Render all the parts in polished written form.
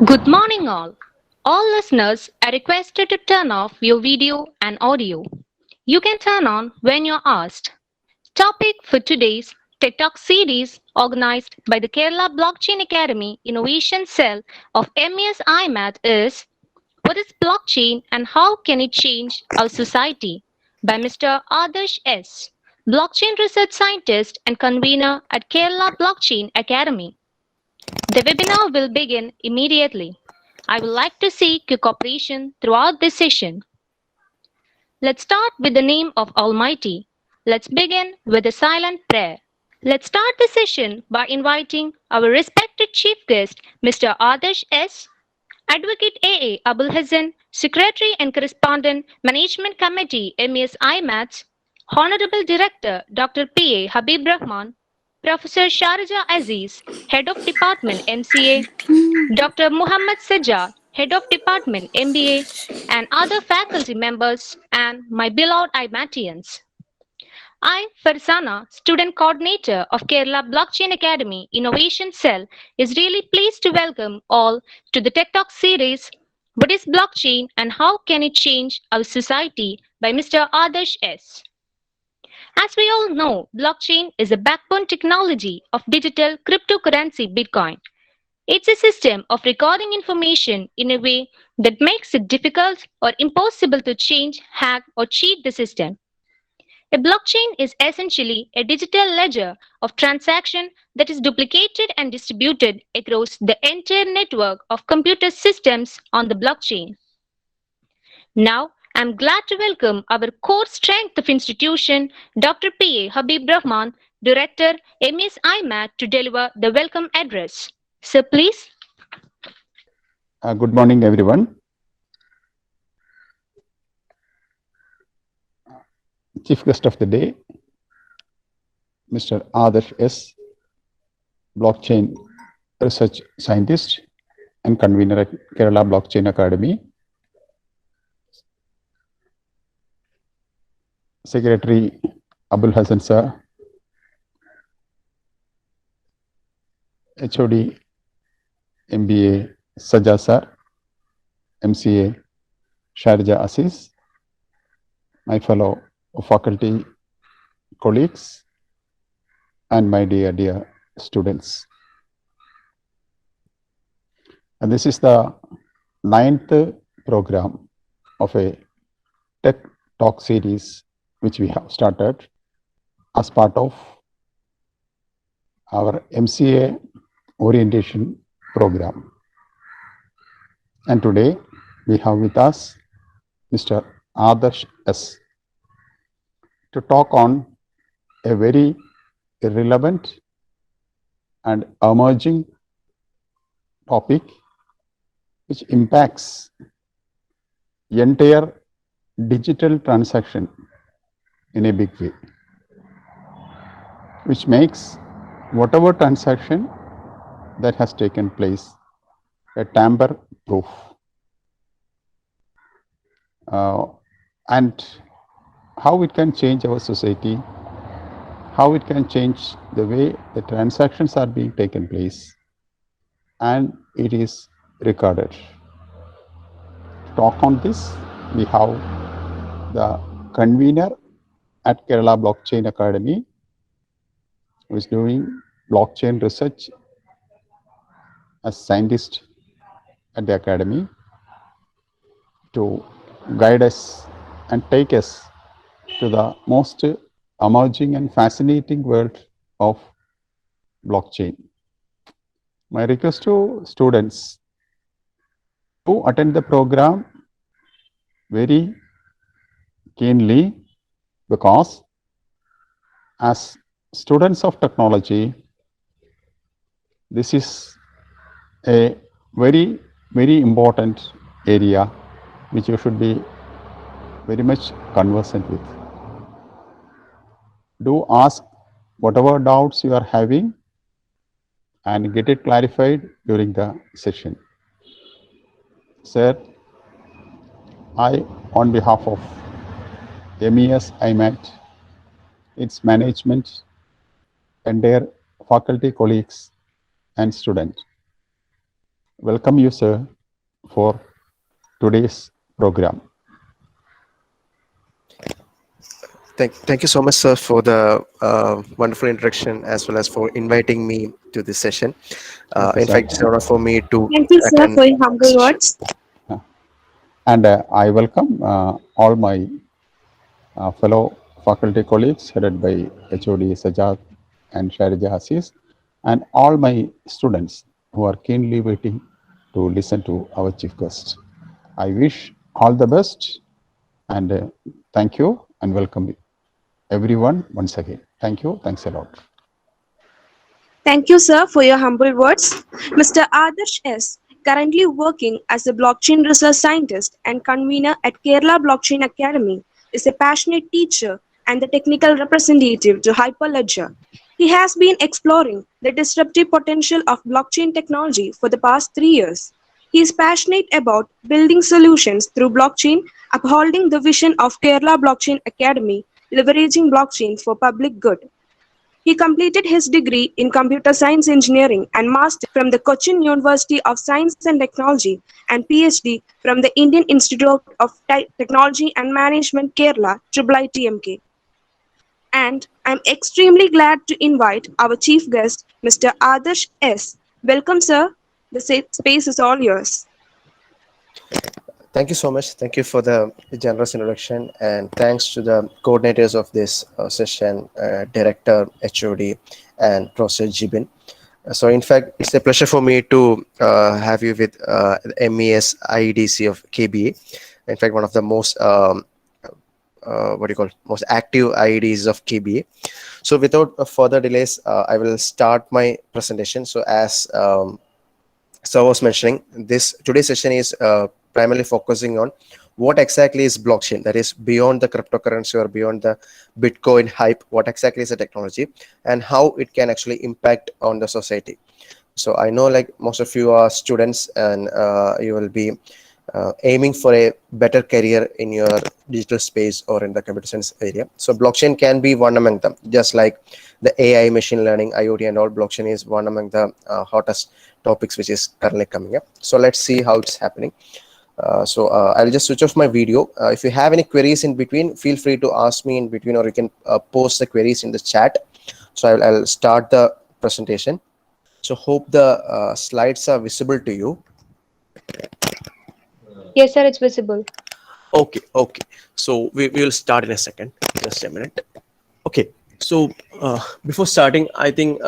Good morning, all. All listeners are requested to turn off your video and audio. You can turn on when you're asked. Topic for today's TED Talk series, organized by the Kerala Blockchain Academy Innovation Cell of MES IMAT, is What is blockchain and how can it change our society? By Mr. Adarsh S., blockchain research scientist and convener at Kerala Blockchain Academy. The webinar will begin immediately. I would like to seek your cooperation throughout this session. Let's start with the name of Almighty. Let's begin with a silent prayer. Let's start the session by inviting our respected chief guest, Mr. Adarsh S., Advocate AA Abul Hassan, Secretary and Correspondent, Management Committee, MES IMATS, Honorable Director, Dr. P.A. Habib Rahman, Professor Sharja Aziz, Head of Department, MCA, Dr. Muhammad Sajjad, Head of Department, MBA, and other faculty members, and my beloved IMATians. I, Farzana, Student Coordinator of Kerala Blockchain Academy Innovation Cell, is really pleased to welcome all to the Tech Talk series, What is Blockchain and How Can It Change Our Society by Mr. Adarsh S. As we all know, blockchain is a backbone technology of digital cryptocurrency Bitcoin. It's a system of recording information in a way that makes it difficult or impossible to change, hack, or cheat the system. A blockchain is essentially a digital ledger of transaction that is duplicated and distributed across the entire network of computer systems on the blockchain. Now, I'm glad to welcome our core strength of institution, Dr. P.A. Habib Rahman, Director, MES IMAT, to deliver the welcome address. Sir, please. Good morning, everyone. Chief guest of the day, Mr. Adarsh S., blockchain research scientist and convener at Kerala Blockchain Academy. Secretary Abul Hassan sir, HOD MBA Sajjad sir, MCA Sharja Aziz, my fellow faculty colleagues, and my dear students. And this is the 9th program of a Tech Talk series which we have started as part of our MCA orientation program. And today we have with us Mr. Adarsh S. to talk on a very relevant and emerging topic which impacts entire digital transaction in a big way, which makes whatever transaction that has taken place a tamper proof. And how it can change our society, how it can change the way the transactions are being taken place, and it is recorded. To talk on this, we have the convener at Kerala Blockchain Academy, who is doing blockchain research as scientist at the academy, to guide us and take us to the most emerging and fascinating world of blockchain. My request to students to attend the program very keenly, because as students of technology, this is a very important area which you should be very much conversant with. Do ask whatever doubts you are having and get it clarified during the session. Sir, I, on behalf of MES IMAT, its management, and dear faculty colleagues and students. Welcome you, sir, for today's program. Thank you so much, sir, for the wonderful introduction as well as for inviting me to this session. Okay, In sir. fact, it's an honor for me to Thank you, sir, attend for your humble this session. words. And I welcome all my fellow faculty colleagues headed by HOD Sajad and Sharija Hasis, and all my students who are keenly waiting to listen to our chief guest. I wish all the best and thank you and welcome everyone once again. Thank you. Thanks a lot. Thank you, sir, for your humble words. Mr. Adarsh S., currently working as a blockchain research scientist and convener at Kerala Blockchain Academy, is a passionate teacher and the technical representative to Hyperledger. He has been exploring the disruptive potential of blockchain technology for the past 3 years. He is passionate about building solutions through blockchain, upholding the vision of Kerala Blockchain Academy, leveraging blockchain for public good. He completed his degree in computer science engineering and master from the Cochin University of Science and Technology and PhD from the Indian Institute of Technology and Management Kerala, IIITMK. And I'm extremely glad to invite our chief guest, Mr. Adarsh S. Welcome, sir. The space is all yours. Thank you so much. Thank you for the generous introduction, and thanks to the coordinators of this session, Director, HOD, and Professor Jibin. So, in fact, it's a pleasure for me to have you with the MES IEDC of KBA. In fact, one of the most most active IEDs of KBA. So, without further delays, I will start my presentation. So, as Sir was mentioning, this today's session is primarily focusing on what exactly is blockchain, that is beyond the cryptocurrency or beyond the Bitcoin hype. What exactly is the technology and how it can actually impact on the society. So I know, like, most of you are students, and you will be aiming for a better career in your digital space or in the computer science area. So blockchain can be one among them, just like the AI, machine learning, IoT, and all. Blockchain is one among the hottest topics which is currently coming up. So let's see how it's happening. I'll just switch off my video. If you have any queries in between, feel free to ask me in between, or you can post the queries in the chat. So I'll start the presentation. So hope the slides are visible to you. Yes, sir, it's visible. Okay. So we will start in a second. Just a minute. Okay. So before starting, I think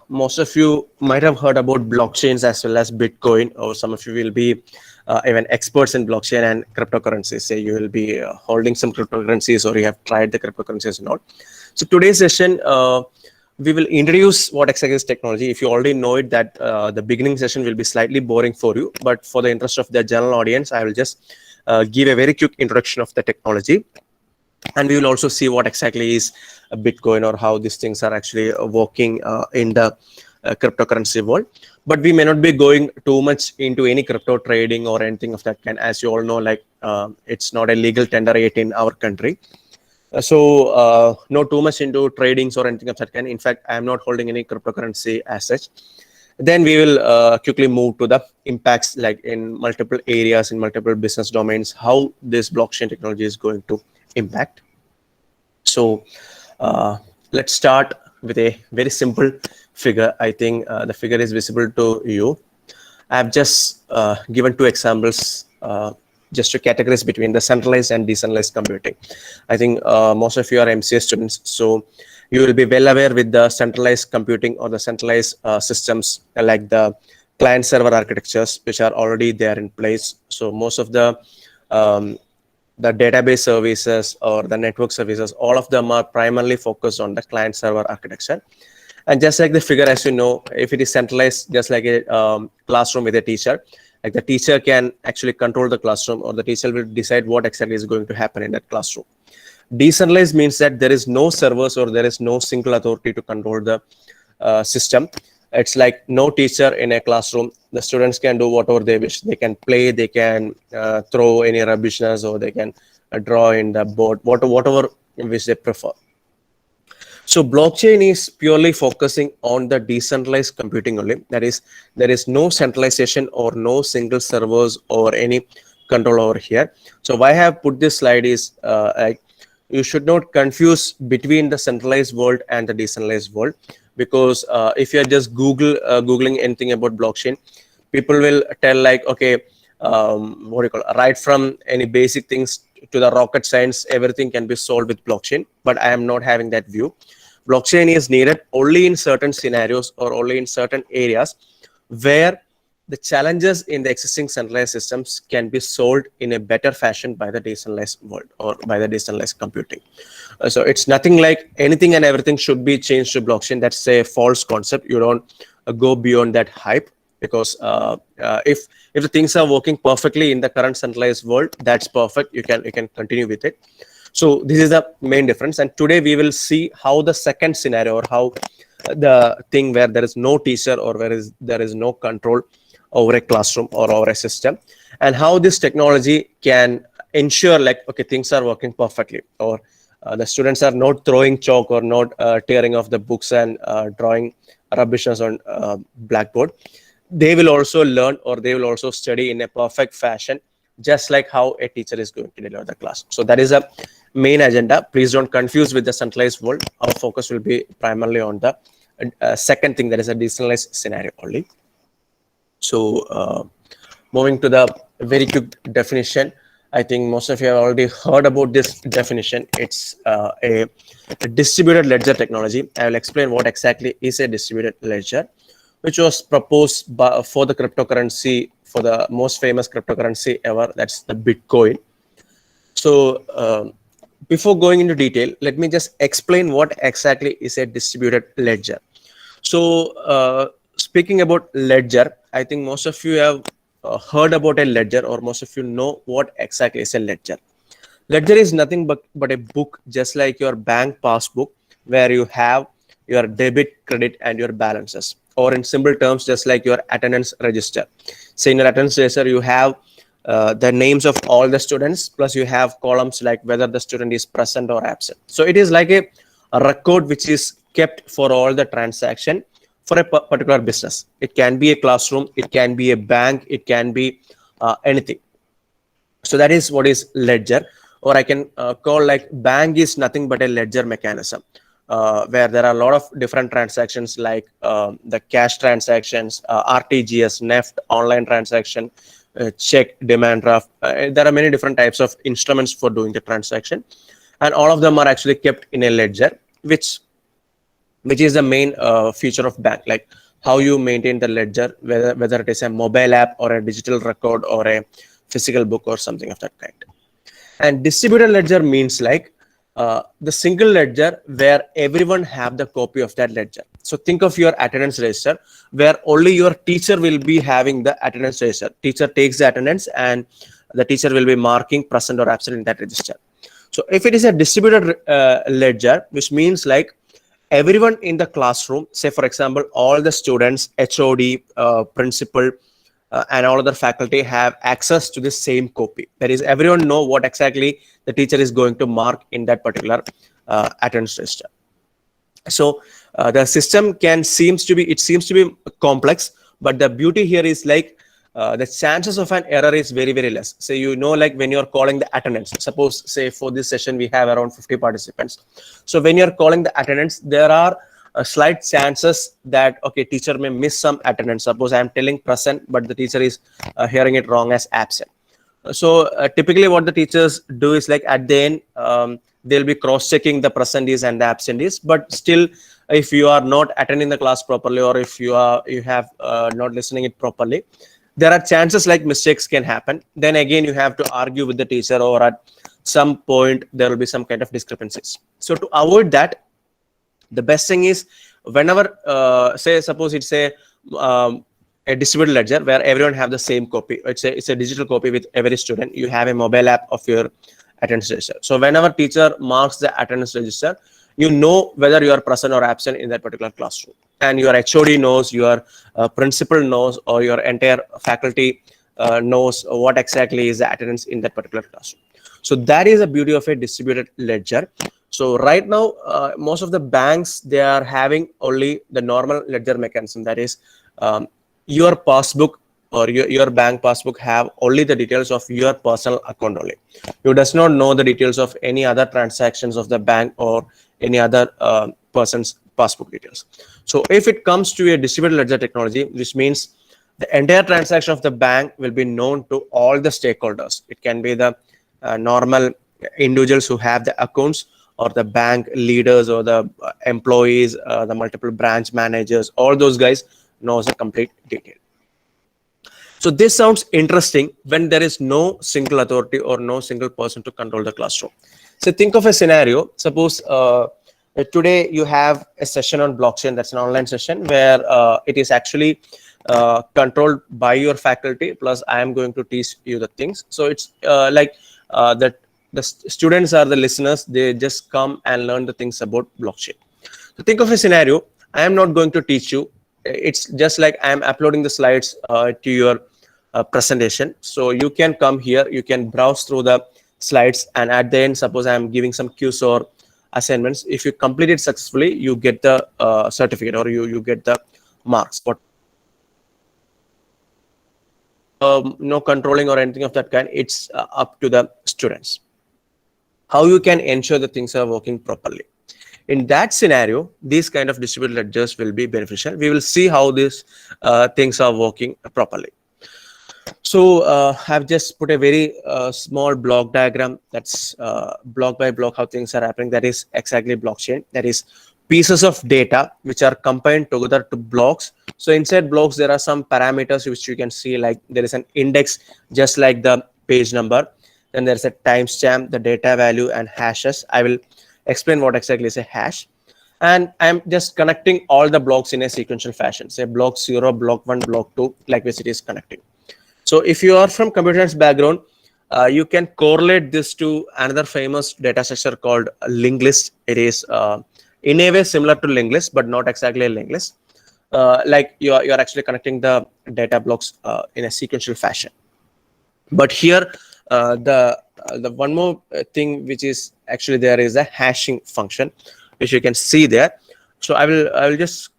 most of you might have heard about blockchains as well as Bitcoin, or some of you will be even experts in blockchain and cryptocurrencies. Say you will be holding some cryptocurrencies, or you have tried the cryptocurrencies or not. So today's session, we will introduce what exactly is technology. If you already know it, that the beginning session will be slightly boring for you, but for the interest of the general audience, I will just give a very quick introduction of the technology. And we will also see what exactly is a Bitcoin, or how these things are actually working in the cryptocurrency world. But we may not be going too much into any crypto trading or anything of that kind. As you all know, like it's not a legal tender yet in our country. So not too much into tradings or anything of that kind. In fact, I am not holding any cryptocurrency as such. Then we will quickly move to the impacts, like in multiple areas, in multiple business domains, how this blockchain technology is going to impact. So let's start with a very simple figure. I think the figure is visible to you. I have just given two examples just to categorize between the centralized and decentralized computing. I think most of you are MCA students, so you will be well aware with the centralized computing or the centralized systems, like the client server architectures, which are already there in place. So most of the database services or the network services, all of them are primarily focused on the client server architecture. And just like the figure, as you know, if it is centralized, just like a classroom with a teacher, like the teacher can actually control the classroom, or the teacher will decide what exactly is going to happen in that classroom. Decentralized means that there is no servers, or there is no single authority to control the system. It's like no teacher in a classroom. The students can do whatever they wish. They can play, they can throw any rubbishness, or they can draw in the board, whatever which they prefer. So blockchain is purely focusing on the decentralized computing only. That is, there is no centralization or no single servers or any control over here. So why I have put this slide is like, you should not confuse between the centralized world and the decentralized world, because if you are just googling anything about blockchain, people will tell like, okay, what do you call it? Right from any basic things to the rocket science, everything can be solved with blockchain. But I am not having that view. Blockchain is needed only in certain scenarios or only in certain areas where the challenges in the existing centralized systems can be solved in a better fashion by the decentralized world or by the decentralized computing. So it's nothing like anything and everything should be changed to blockchain. That's a false concept. You don't go beyond that hype, because if the things are working perfectly in the current centralized world, that's perfect. You can continue with it. So this is the main difference. And today we will see how the second scenario, or how the thing where there is no teacher or where there is no control over a classroom or over a system, and how this technology can ensure like, okay, things are working perfectly, or the students are not throwing chalk or not tearing off the books and drawing rubbishes on blackboard. They will also learn, or they will also study in a perfect fashion, just like how a teacher is going to deliver the class. So that is a main agenda. Please don't confuse with the centralized world. Our focus will be primarily on the second thing, that is a decentralized scenario only. So moving to the very quick definition, I think most of you have already heard about this definition. It's a distributed ledger technology. I will explain what exactly is a distributed ledger, which was proposed for the cryptocurrency, for the most famous cryptocurrency ever, that's the Bitcoin. So before going into detail, let me just explain what exactly is a distributed ledger. So speaking about ledger, I think most of you have heard about a ledger, or most of you know what exactly is a ledger. Ledger is nothing but a book, just like your bank passbook, where you have your debit, credit, and your balances. Or in simple terms, just like your attendance register. Say in your attendance register, you have the names of all the students, plus you have columns like whether the student is present or absent. So it is like a record which is kept for all the transaction for a particular business. It can be a classroom, it can be a bank, it can be anything. So that is what is ledger, or I can call like bank is nothing but a ledger mechanism, where there are a lot of different transactions like the cash transactions, RTGS, NEFT, online transaction, check, demand draft. There are many different types of instruments for doing the transaction, and all of them are actually kept in a ledger, which is the main feature of bank, like how you maintain the ledger, whether it is a mobile app or a digital record or a physical book or something of that kind. And distributed ledger means like the single ledger where everyone have the copy of that ledger. So think of your attendance register, where only your teacher will be having the attendance register. Teacher takes the attendance and the teacher will be marking present or absent in that register. So if it is a distributed ledger, which means like everyone in the classroom, say for example, all the students, HOD, principal, and all other faculty have access to the same copy. That is, everyone know what exactly the teacher is going to mark in that particular attendance register. So the system seems to be complex, but the beauty here is like the chances of an error is very, very less. So like when you're calling the attendance, suppose say for this session we have around 50 participants. So when you're calling the attendance, there are slight chances that, okay, teacher may miss some attendance. Suppose I am telling present, but the teacher is hearing it wrong as absent. So typically what the teachers do is like at the end, they'll be cross-checking the presentees and the absentees. But still, if you are not attending the class properly, or if you have not listening it properly, there are chances like mistakes can happen. Then again, you have to argue with the teacher, or at some point there will be some kind of discrepancies. So to avoid that, the best thing is whenever, say, suppose it's a distributed ledger where everyone have the same copy. It's a digital copy with every student. You have a mobile app of your attendance register. So whenever teacher marks the attendance register, you know whether you are present or absent in that particular classroom. And your HOD knows, your principal knows, or your entire faculty knows what exactly is the attendance in that particular classroom. So that is the beauty of a distributed ledger. So right now, most of the banks, they are having only the normal ledger mechanism. That is, your passbook or your bank passbook have only the details of your personal account only. You does not know the details of any other transactions of the bank or any other person's passbook details. So if it comes to a distributed ledger technology, which means the entire transaction of the bank will be known to all the stakeholders. It can be the normal individuals who have the accounts, or the bank leaders, or the employees, the multiple branch managers. All those guys knows the complete detail. So this sounds interesting when there is no single authority or no single person to control the classroom. So think of a scenario. Suppose today you have a session on blockchain. That's an online session where it is actually controlled by your faculty, plus I am going to teach you the things. So it's like that the students are the listeners. They just come and learn the things about blockchain. So think of a scenario. I am not going to teach you. It's just like I am uploading the slides to your presentation. So you can come here, you can browse through the slides, and at the end, suppose I am giving some quiz or assignments. If you complete it successfully, you get the certificate, or you get the marks. But no controlling or anything of that kind. It's up to the students. How you can ensure that things are working properly. In that scenario, these kind of distributed ledgers will be beneficial. We will see how these things are working properly. So I've just put a very small block diagram. That's block by block how things are happening. That is exactly blockchain. That is pieces of data which are combined together to blocks. So inside blocks, there are some parameters which you can see, like there is an index, just like the page number. Then there's a timestamp, the data value, and hashes. I will explain what exactly is a hash. And I'm just connecting all the blocks in a sequential fashion. Say block 0, block 1, block 2, like this it is connecting. So if you are from computer science background, you can correlate this to another famous data structure called linked list. It is in a way similar to linked list, but not exactly a linked list. Like you're actually connecting the data blocks in a sequential fashion. But here, the one more thing which is actually there is a hashing function, which you can see there. So I will just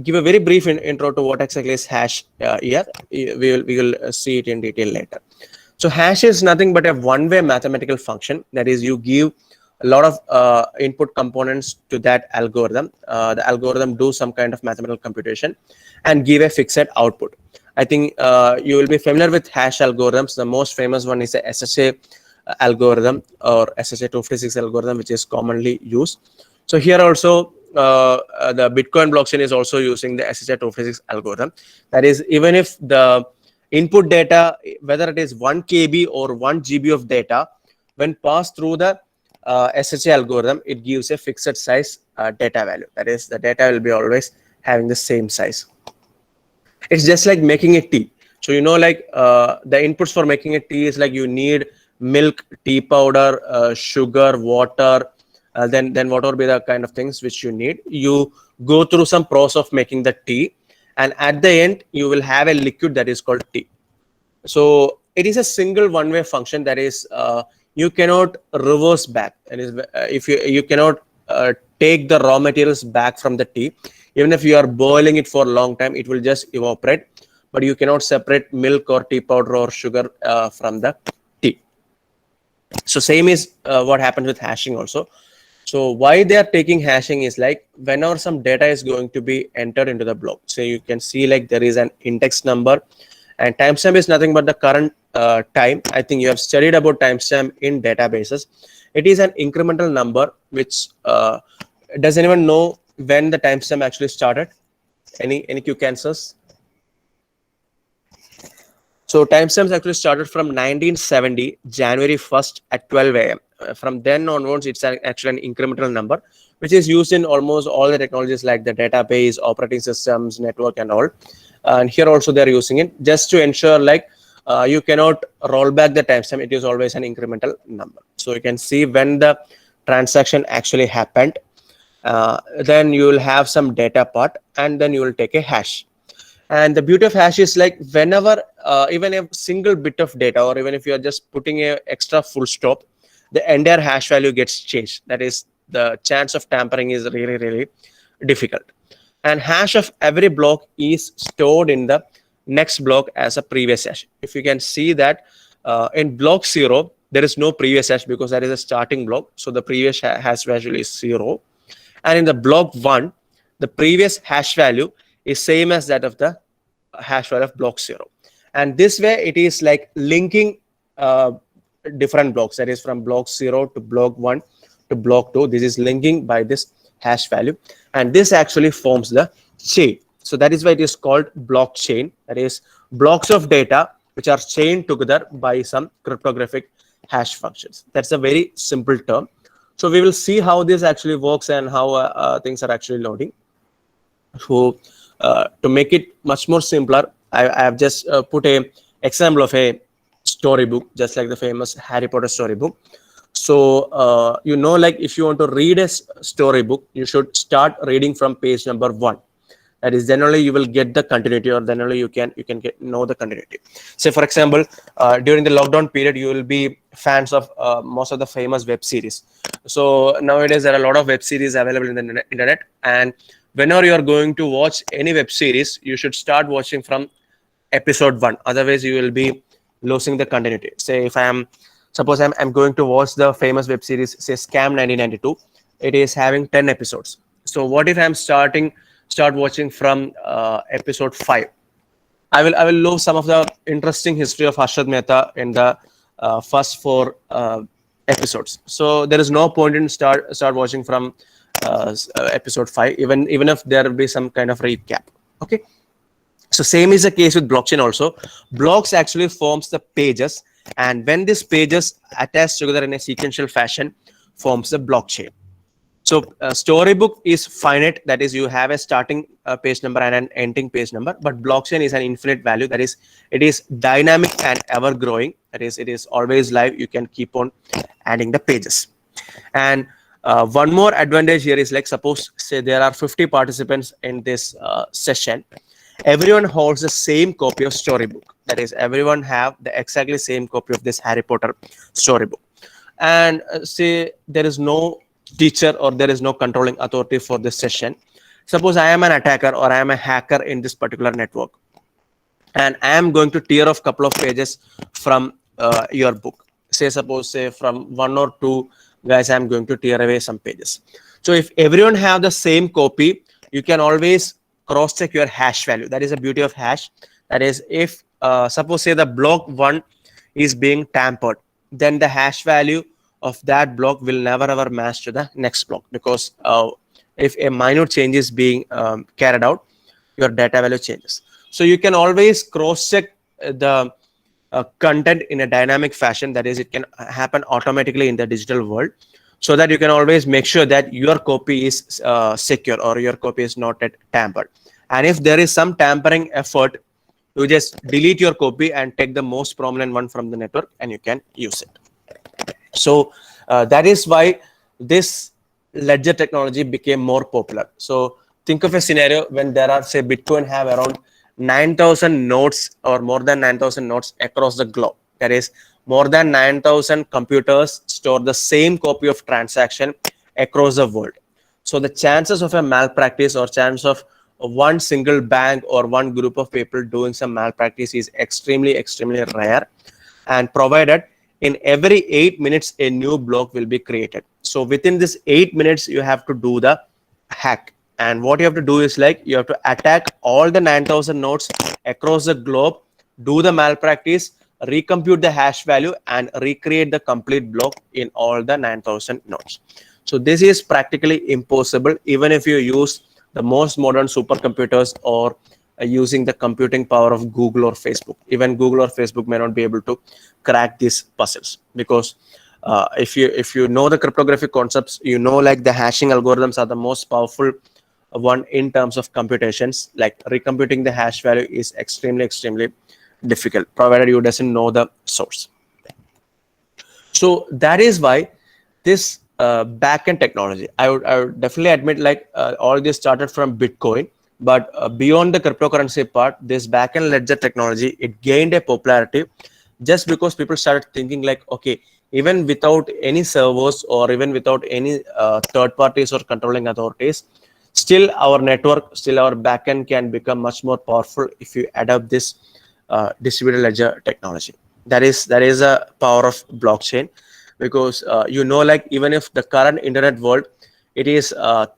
give a very brief intro to what exactly is hash here. We will see it in detail later. So hash is nothing but a one-way mathematical function. That is, you give a lot of input components to that algorithm. The algorithm do some kind of mathematical computation and give a fixed output. I think you will be familiar with hash algorithms. The most famous one is the SHA algorithm, or SHA-256 algorithm, which is commonly used. So here also, the Bitcoin blockchain is also using the SHA-256 algorithm. That is, even if the input data, whether it is 1 KB or 1 GB of data, when passed through the SHA algorithm, it gives a fixed size data value. That is, the data will be always having the same size. It's just like making a tea. So you know, like the inputs for making a tea is like you need milk, tea powder, sugar, water, then whatever be the kind of things which you need. You go through some process of making the tea, and at the end you will have a liquid that is called tea. So it is a single one-way function. That is, you cannot reverse back. And if you cannot take the raw materials back from the tea, even if you are boiling it for a long time, it will just evaporate. But you cannot separate milk or tea powder or sugar from the tea. So same is what happens with hashing also. So why they are taking hashing is like whenever some data is going to be entered into the block. So you can see like there is an index number, and timestamp is nothing but the current time. I think you have studied about timestamp in databases. It is an incremental number which does anyone know when the timestamp actually started? Any quick answers? So timestamps actually started from 1970, January 1st at 12 a.m. From then onwards, it's actually an incremental number, which is used in almost all the technologies like the database, operating systems, network, and all. And here also they're using it just to ensure like you cannot roll back the timestamp. It is always an incremental number. So you can see when the transaction actually happened. Then you will have some data part, and then you will take a hash. And the beauty of hash is like whenever even a single bit of data, or even if you are just putting a extra full stop, the entire hash value gets changed. That is, the chance of tampering is really, really difficult. And hash of every block is stored in the next block as a previous hash. If you can see that in block 0, there is no previous hash because that is a starting block. So the previous hash value is 0. And in the block 1, the previous hash value is same as that of the hash value of block 0. And this way it is like linking different blocks, that is from block 0 to block 1 to block 2. This is linking by this hash value, and this actually forms the chain. So that is why it is called blockchain. That is blocks of data which are chained together by some cryptographic hash functions. That's a very simple term. So we will see how this actually works and how things are actually loading. So to make it much more simpler, I have just put a example of a storybook, just like the famous Harry Potter storybook. So like if you want to read a storybook, you should start reading from page number 1. That is, generally you will get the continuity, or generally you can know the continuity. Say for example, during the lockdown period, you will be fans of most of the famous web series. So nowadays there are a lot of web series available in the internet, and whenever you are going to watch any web series, you should start watching from episode 1. Otherwise you will be losing the continuity. Say if suppose I'm going to watch the famous web series, say Scam 1992. It is having 10 episodes. So what if I'm start watching from episode 5? I will lose some of the interesting history of Harshad Mehta in the first 4 episodes. So there is no point in start watching from episode 5, even if there will be some kind of recap. Okay. So same is the case with blockchain also. Blocks actually forms the pages, and when these pages attach together in a sequential fashion, forms the blockchain. So storybook is finite, that is you have a starting page number and an ending page number, but blockchain is an infinite value, that is it is dynamic and ever growing, that is it is always live, you can keep on adding the pages. And one more advantage here is, like suppose say there are 50 participants in this session. Everyone holds the same copy of storybook, that is everyone have the exactly same copy of this Harry Potter storybook. And say there is no teacher or there is no controlling authority for this session. Suppose I am an attacker or I am a hacker in this particular network, and I am going to tear off couple of pages from your book. Say from 1 or 2 guys, I am going to tear away some pages. So if everyone have the same copy, you can always cross check your hash value. That is the beauty of hash. That is, if suppose say the block 1 is being tampered, then the hash value of that block will never ever match to the next block, because if a minor change is being carried out, your data value changes. So you can always cross check the content in a dynamic fashion, that is it can happen automatically in the digital world, so that you can always make sure that your copy is secure or your copy is not yet tampered. And if there is some tampering effort, you just delete your copy and take the most prominent one from the network and you can use it. So that is why this ledger technology became more popular. So think of a scenario when there are, say, Bitcoin have around 9,000 nodes or more than 9,000 nodes across the globe. That is, more than 9,000 computers store the same copy of transaction across the world. So the chances of a malpractice or chance of one single bank or one group of people doing some malpractice is extremely, extremely rare. And provided in every 8 minutes, a new block will be created. So within this 8 minutes, you have to do the hack. And what you have to do is, like, you have to attack all the 9,000 nodes across the globe, do the malpractice, recompute the hash value, and recreate the complete block in all the 9,000 nodes. So this is practically impossible, even if you use the most modern supercomputers or using the computing power of Google or Facebook. Even Google or Facebook may not be able to crack these puzzles, because if you know the cryptographic concepts, you know, like the hashing algorithms are the most powerful one in terms of computations. Like recomputing the hash value is extremely, extremely difficult, provided you doesn't know the source. So that is why this backend technology, I would definitely admit, like all this started from Bitcoin, but beyond the cryptocurrency part, this backend ledger technology, it gained a popularity just because people started thinking like, okay, even without any servers or even without any third parties or controlling authorities, still our network, still our backend can become much more powerful if you adopt this distributed ledger technology. That is a power of blockchain, because like even if the current internet world, it is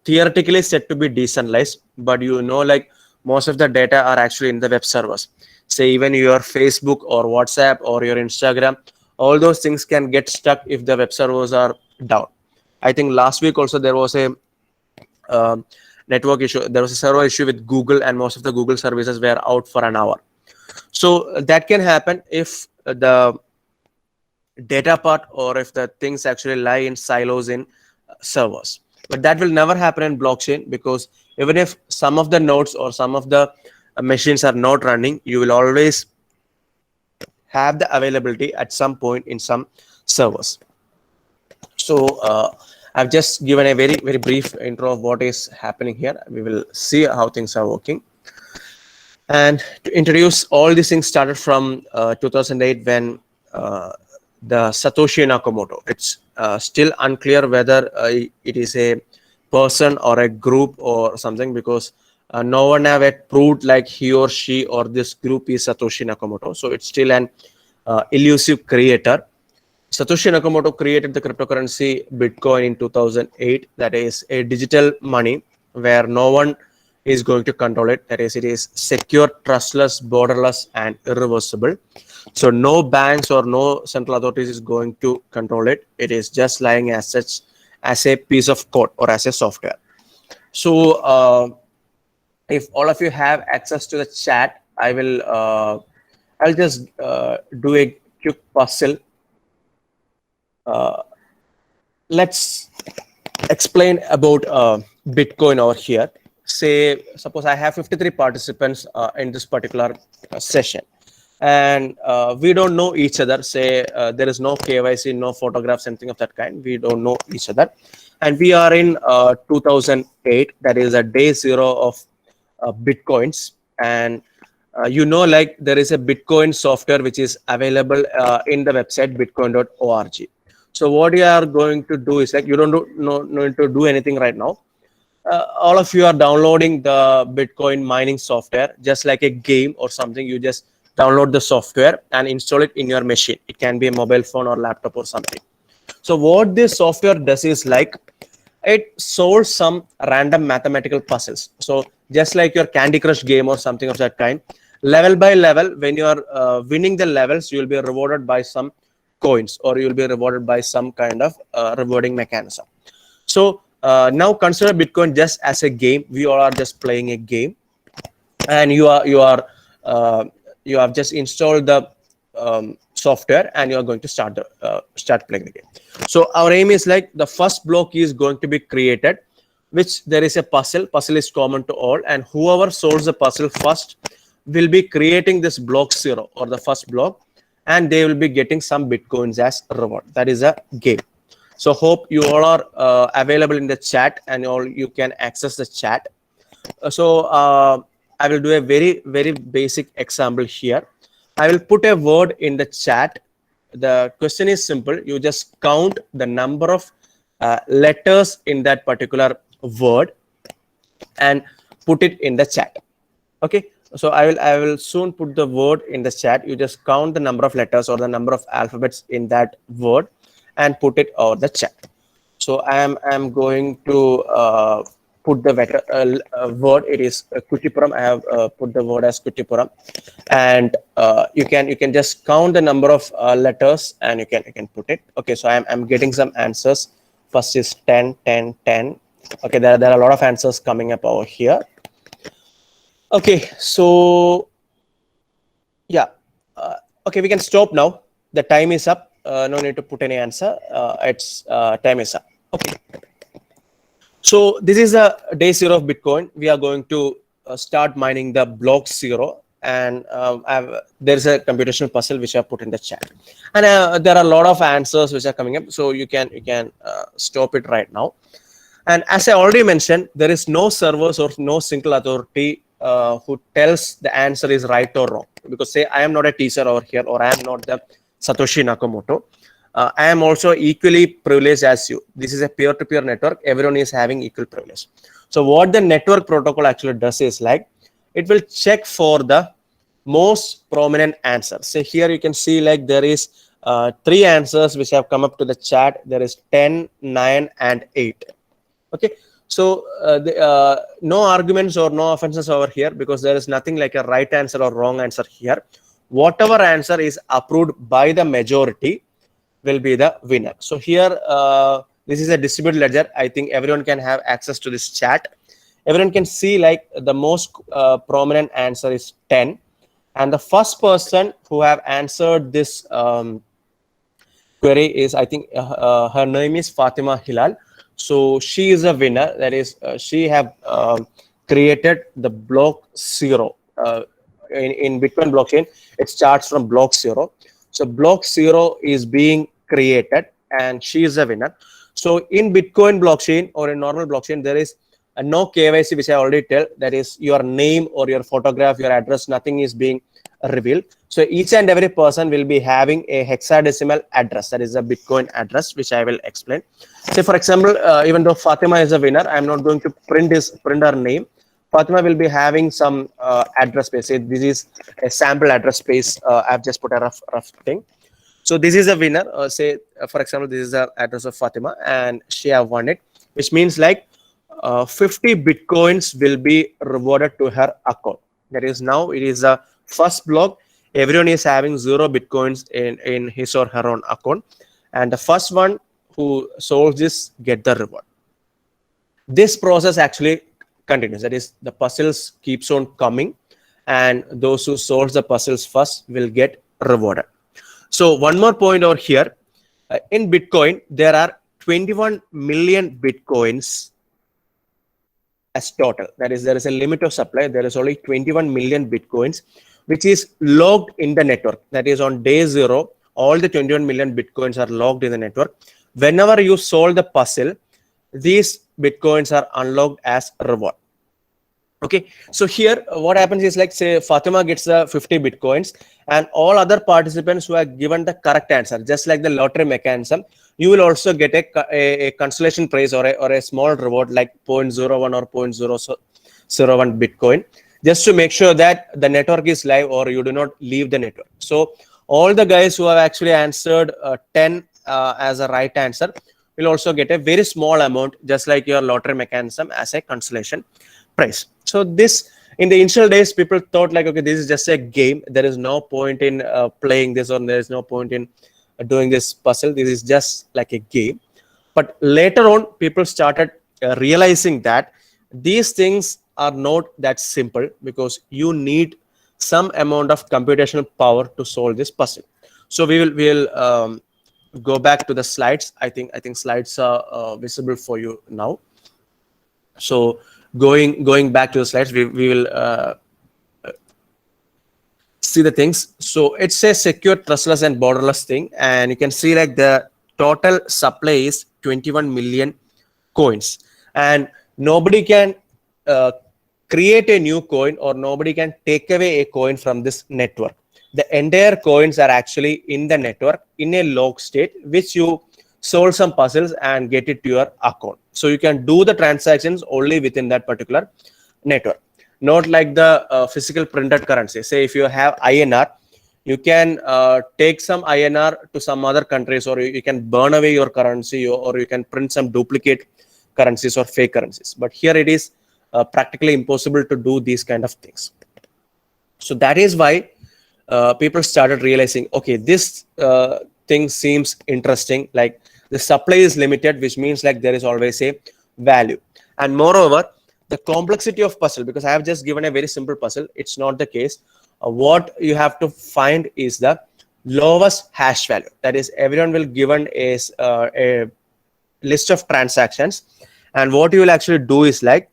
theoretically said to be decentralized, but like most of the data are actually in the web servers. Say even your Facebook or WhatsApp or your Instagram, all those things can get stuck if the web servers are down. I think last week also there was a network issue. There was a server issue with Google, and most of the Google services were out for an hour. So that can happen if the data part, or if the things actually lie in silos in servers. But that will never happen in blockchain, because even if some of the nodes or some of the machines are not running, you will always have the availability at some point in some servers. So I've just given a very, very brief intro of what is happening here. We will see how things are working. And to introduce, all these things started from 2008 when the Satoshi Nakamoto. It's still unclear whether it is a person or a group or something, because no one have yet proved like he or she or this group is Satoshi Nakamoto. So it's still an elusive creator. Satoshi Nakamoto created the cryptocurrency Bitcoin in 2008. That is a digital money where no one is going to control it. That is, it is secure, trustless, borderless, and irreversible. So no banks or no central authorities is going to control it. It is just lying as such, as a piece of code or as a software. So if all of you have access to the chat, I will I'll just do a quick puzzle. Let's explain about Bitcoin over here. Say, suppose I have 53 participants in this particular session, and we don't know each other. Say there is no KYC, no photographs, anything of that kind. We don't know each other, and we are in 2008. That is a day zero of Bitcoins, and like there is a Bitcoin software which is available in the website bitcoin.org. So what you are going to do is, like, you don't need to do anything right now. All of you are downloading the Bitcoin mining software, just like a game or something. You just download the software and install it in your machine. It can be a mobile phone or laptop or something. So what this software does is, like, it solves some random mathematical puzzles. So just like your Candy Crush game or something of that kind, level by level, when you are winning the levels, you will be rewarded by some coins, or you will be rewarded by some kind of rewarding mechanism. So now consider Bitcoin just as a game. We all are just playing a game, and you have just installed the software, and you are going to start playing the game. So our aim is, like, the first block is going to be created, which there is a puzzle. Puzzle is common to all, and whoever solves the puzzle first will be creating this block 0, or the first block, and they will be getting some Bitcoins as reward. That is a game. So hope you all are available in the chat, and you can access the chat. So I will do a very, very basic example here. I will put a word in the chat. The question is simple. You just count the number of letters in that particular word and put it in the chat. Okay. So I will soon put the word in the chat. You just count the number of letters or the number of alphabets in that word and put it over the chat. So I am going to put the word. It is Kuttipuram. I have put the word as Kuttipuram, and you can just count the number of letters, and you can put it. Okay, so I'm getting some answers. First is 10, 10, 10. Okay, there are a lot of answers coming up over here. Okay, so yeah, okay, we can stop now. The time is up. No need to put any answer. It's time is up. Okay. So this is a day 0 of Bitcoin. We are going to start mining the block 0, and there's a computational puzzle which I put in the chat, and there are a lot of answers which are coming up. So you can stop it right now. And as I already mentioned, there is no servers or no single authority who tells the answer is right or wrong. Because say I am not a teacher over here, or I am not the Satoshi Nakamoto. I am also equally privileged as you. This is a peer-to-peer network. Everyone is having equal privilege. So what the network protocol actually does is like, it will check for the most prominent answer. So here you can see like there is 3 answers which have come up to the chat. There is 10, 9, and 8. Okay. So no arguments or no offenses over here, because there is nothing like a right answer or wrong answer here. Whatever answer is approved by the majority will be the winner. So here, this is a distributed ledger. I think everyone can have access to this chat. Everyone can see like the most prominent answer is 10. And the first person who have answered this query is, I think her name is Fatima Hilal. So she is a winner. That is, she have created the block 0. In Bitcoin blockchain, it starts from block 0. So block 0 is being created and she is a winner. So in Bitcoin blockchain or in normal blockchain, there is no KYC, which I already tell, that is your name or your photograph, your address, nothing is being revealed. So each and every person will be having a hexadecimal address, that is a Bitcoin address, which I will explain. Say for example, even though Fatima is a winner, I'm not going to print her name. Fatima will be having some address space. Say this is a sample address space. I've just put a rough thing. So this is a winner. Say for example, this is the address of Fatima, and she have won it, which means like 50 Bitcoins will be rewarded to her account. That is, now it is the first block. Everyone is having 0 Bitcoins in his or her own account, and the first one who solves this get the reward. This process actually continues. That is, the puzzles keeps on coming, and those who solve the puzzles first will get rewarded. So one more point over here, in Bitcoin, there are 21 million Bitcoins as total. That is, there is a limit of supply. There is only 21 million Bitcoins, which is logged in the network. That is, on day 0, all the 21 million Bitcoins are logged in the network. Whenever you solve the puzzle, these Bitcoins are unlocked as reward. Okay, so here what happens is like, say Fatima gets the 50 Bitcoins, and all other participants who are given the correct answer, just like the lottery mechanism, you will also get a consolation prize or a small reward like 0.01 or 0.001 Bitcoin, just to make sure that the network is live or you do not leave the network. So all the guys who have actually answered 10 as a right answer will also get a very small amount, just like your lottery mechanism, as a consolation prize. So this, in the initial days, people thought like, okay, this is just a game. There is no point in playing this, or there is no point in doing this puzzle. This is just like a game. But later on, people started realizing that these things are not that simple, because you need some amount of computational power to solve this puzzle. So we will go back to the slides. I think slides are visible for you now. So going back to the slides, we will see the things. So it's a secure, trustless, and borderless thing, and you can see like the total supply is 21 million coins, and nobody can create a new coin, or nobody can take away a coin from this network. The entire coins are actually in the network in a locked state, which you solve some puzzles and get it to your account. So you can do the transactions only within that particular network, not like the physical printed currency. Say if you have INR, you can take some INR to some other countries, or you can burn away your currency, or you can print some duplicate currencies or fake currencies. But here it is practically impossible to do these kind of things. So that is why people started realizing, okay, this thing seems interesting. Like the supply is limited, which means like there is always a value. And moreover, the complexity of puzzle, because I have just given a very simple puzzle, it's not the case. What you have to find is the lowest hash value. That is, everyone will given is a list of transactions, and what you will actually do is like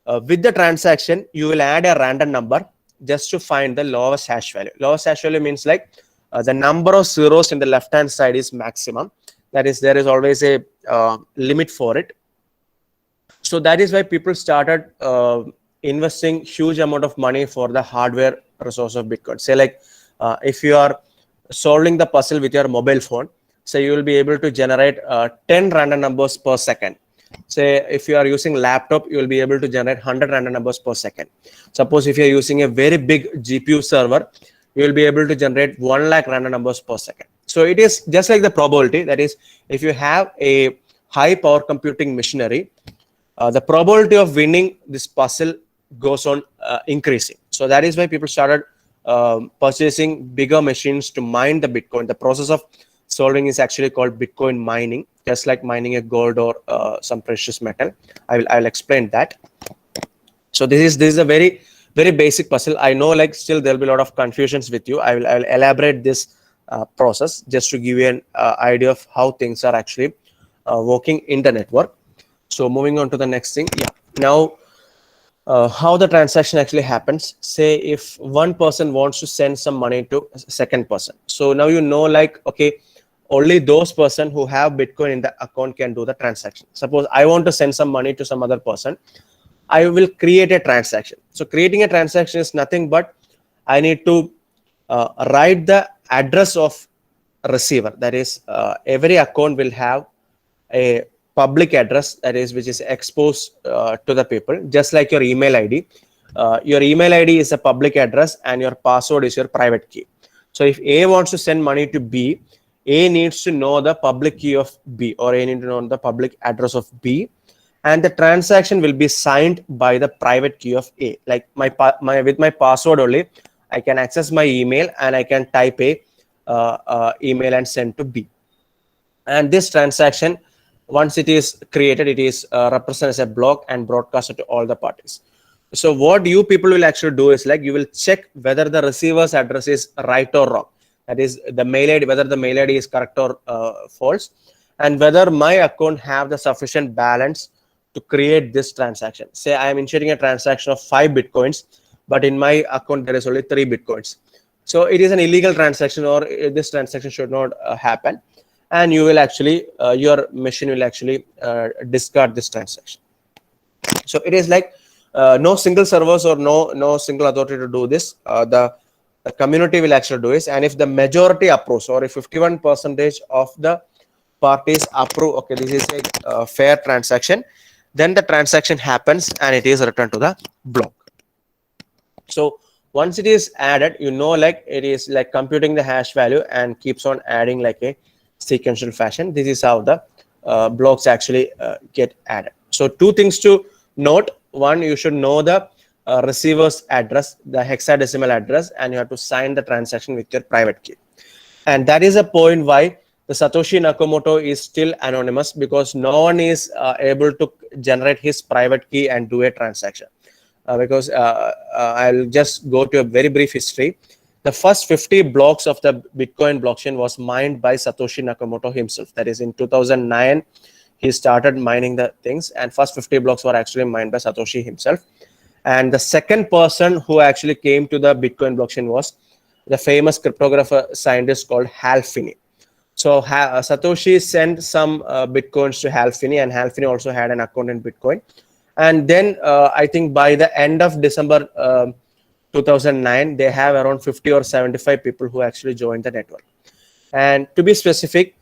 with the transaction, you will add a random number just to find the lowest hash value. Lowest hash value means like the number of zeros in the left hand side is maximum. That is, there is always a limit for it. So that is why people started investing huge amount of money for the hardware resource of Bitcoin. Say like if you are solving the puzzle with your mobile phone, so you will be able to generate 10 random numbers per second. Say if you are using laptop, you will be able to generate 100 random numbers per second. Suppose if you are using a very big GPU server, you will be able to generate 1 lakh random numbers per second. So it is just like the probability. That is, if you have a high power computing machinery, the probability of winning this puzzle goes on increasing. So that is why people started purchasing bigger machines to mine the Bitcoin. The process of solving is actually called Bitcoin mining, just like mining a gold or some precious metal. I will explain that. So this is a very basic puzzle. I know, like, still there will be a lot of confusions with you. I will elaborate this process just to give you an idea of how things are actually working in the network. So moving on to the next thing. Yeah. Now, how the transaction actually happens. Say if one person wants to send some money to a second person. So now you know, like, okay, only those person who have Bitcoin in the account can do the transaction. Suppose I want to send some money to some other person, I will create a transaction. So creating a transaction is nothing but I need to write the address of receiver. That is, every account will have a public address, that is, which is exposed to the people, just like your email ID. Your email ID is a public address and your password is your private key. So if A wants to send money to B, A needs to know the public key of B, or A needs to know the public address of B, and the transaction will be signed by the private key of A. Like with my password only, I can access my email and I can type a email and send to B. And this transaction, once it is created, it is represented as a block and broadcasted to all the parties. So what you people will actually do is, like, you will check whether the receiver's address is right or wrong. That is, the mail ID, whether the mail ID is correct or false, and whether my account have the sufficient balance to create this transaction. Say I am initiating a transaction of 5 Bitcoins, but in my account there is only 3 Bitcoins. So it is an illegal transaction, or this transaction should not happen. And you will actually, your machine will actually discard this transaction. So it is like no single servers or no single authority to do this. The community will actually do this. And if the majority approves, or if 51% of the parties approve, okay, this is a fair transaction, then the transaction happens and it is returned to the block. So once it is added, you know, like, it is like computing the hash value and keeps on adding like a sequential fashion. This is how the blocks actually get added. So 2 things to note. One, you should know the receiver's address, the hexadecimal address, and you have to sign the transaction with your private key. And that is a point why the Satoshi Nakamoto is still anonymous, because no one is able to generate his private key and do a transaction. Because I'll just go to a very brief history. The first 50 blocks of the Bitcoin blockchain was mined by Satoshi Nakamoto himself. That is, in 2009, he started mining the things, and first 50 blocks were actually mined by Satoshi himself. And the second person who actually came to the Bitcoin blockchain was the famous cryptographer scientist called Hal Finney. So Satoshi sent some Bitcoins to Hal Finney, and Hal Finney also had an account in Bitcoin. And then I think by the end of December 2009, they have around 50 or 75 people who actually joined the network. And to be specific,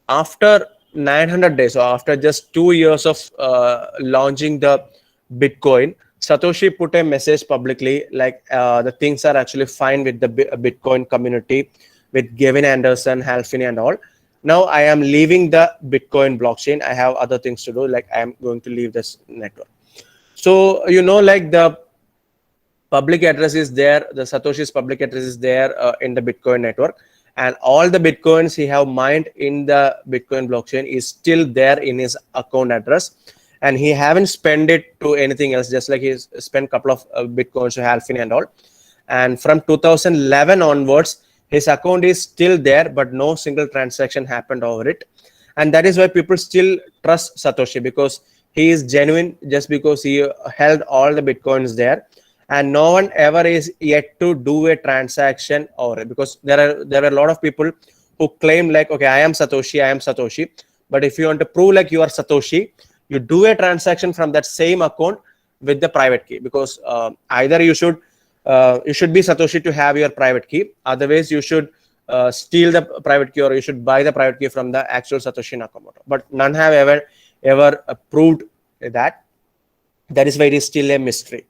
after 900 days, or after just 2 years of launching the Bitcoin, Satoshi put a message publicly, like, the things are actually fine with the Bitcoin community, with Gavin Anderson, Hal Finney and all. Now I am leaving the Bitcoin blockchain. I have other things to do, like I am going to leave this network. So, you know, like, the public address is there, the Satoshi's public address is there in the Bitcoin network, and all the Bitcoins he have mined in the Bitcoin blockchain is still there in his account address, and he haven't spent it to anything else, just like he's spent a couple of Bitcoins to Hal Finney and all. And from 2011 onwards, his account is still there, but no single transaction happened over it. And that is why people still trust Satoshi, because he is genuine, just because he held all the Bitcoins there. And no one ever is yet to do a transaction over it, because there are a lot of people who claim, like, okay, I am Satoshi. But if you want to prove like you are Satoshi, you do a transaction from that same account with the private key, because either you should be Satoshi to have your private key. Otherwise, you should steal the private key or you should buy the private key from the actual Satoshi Nakamoto. But none have ever proved that. That is why it is still a mystery.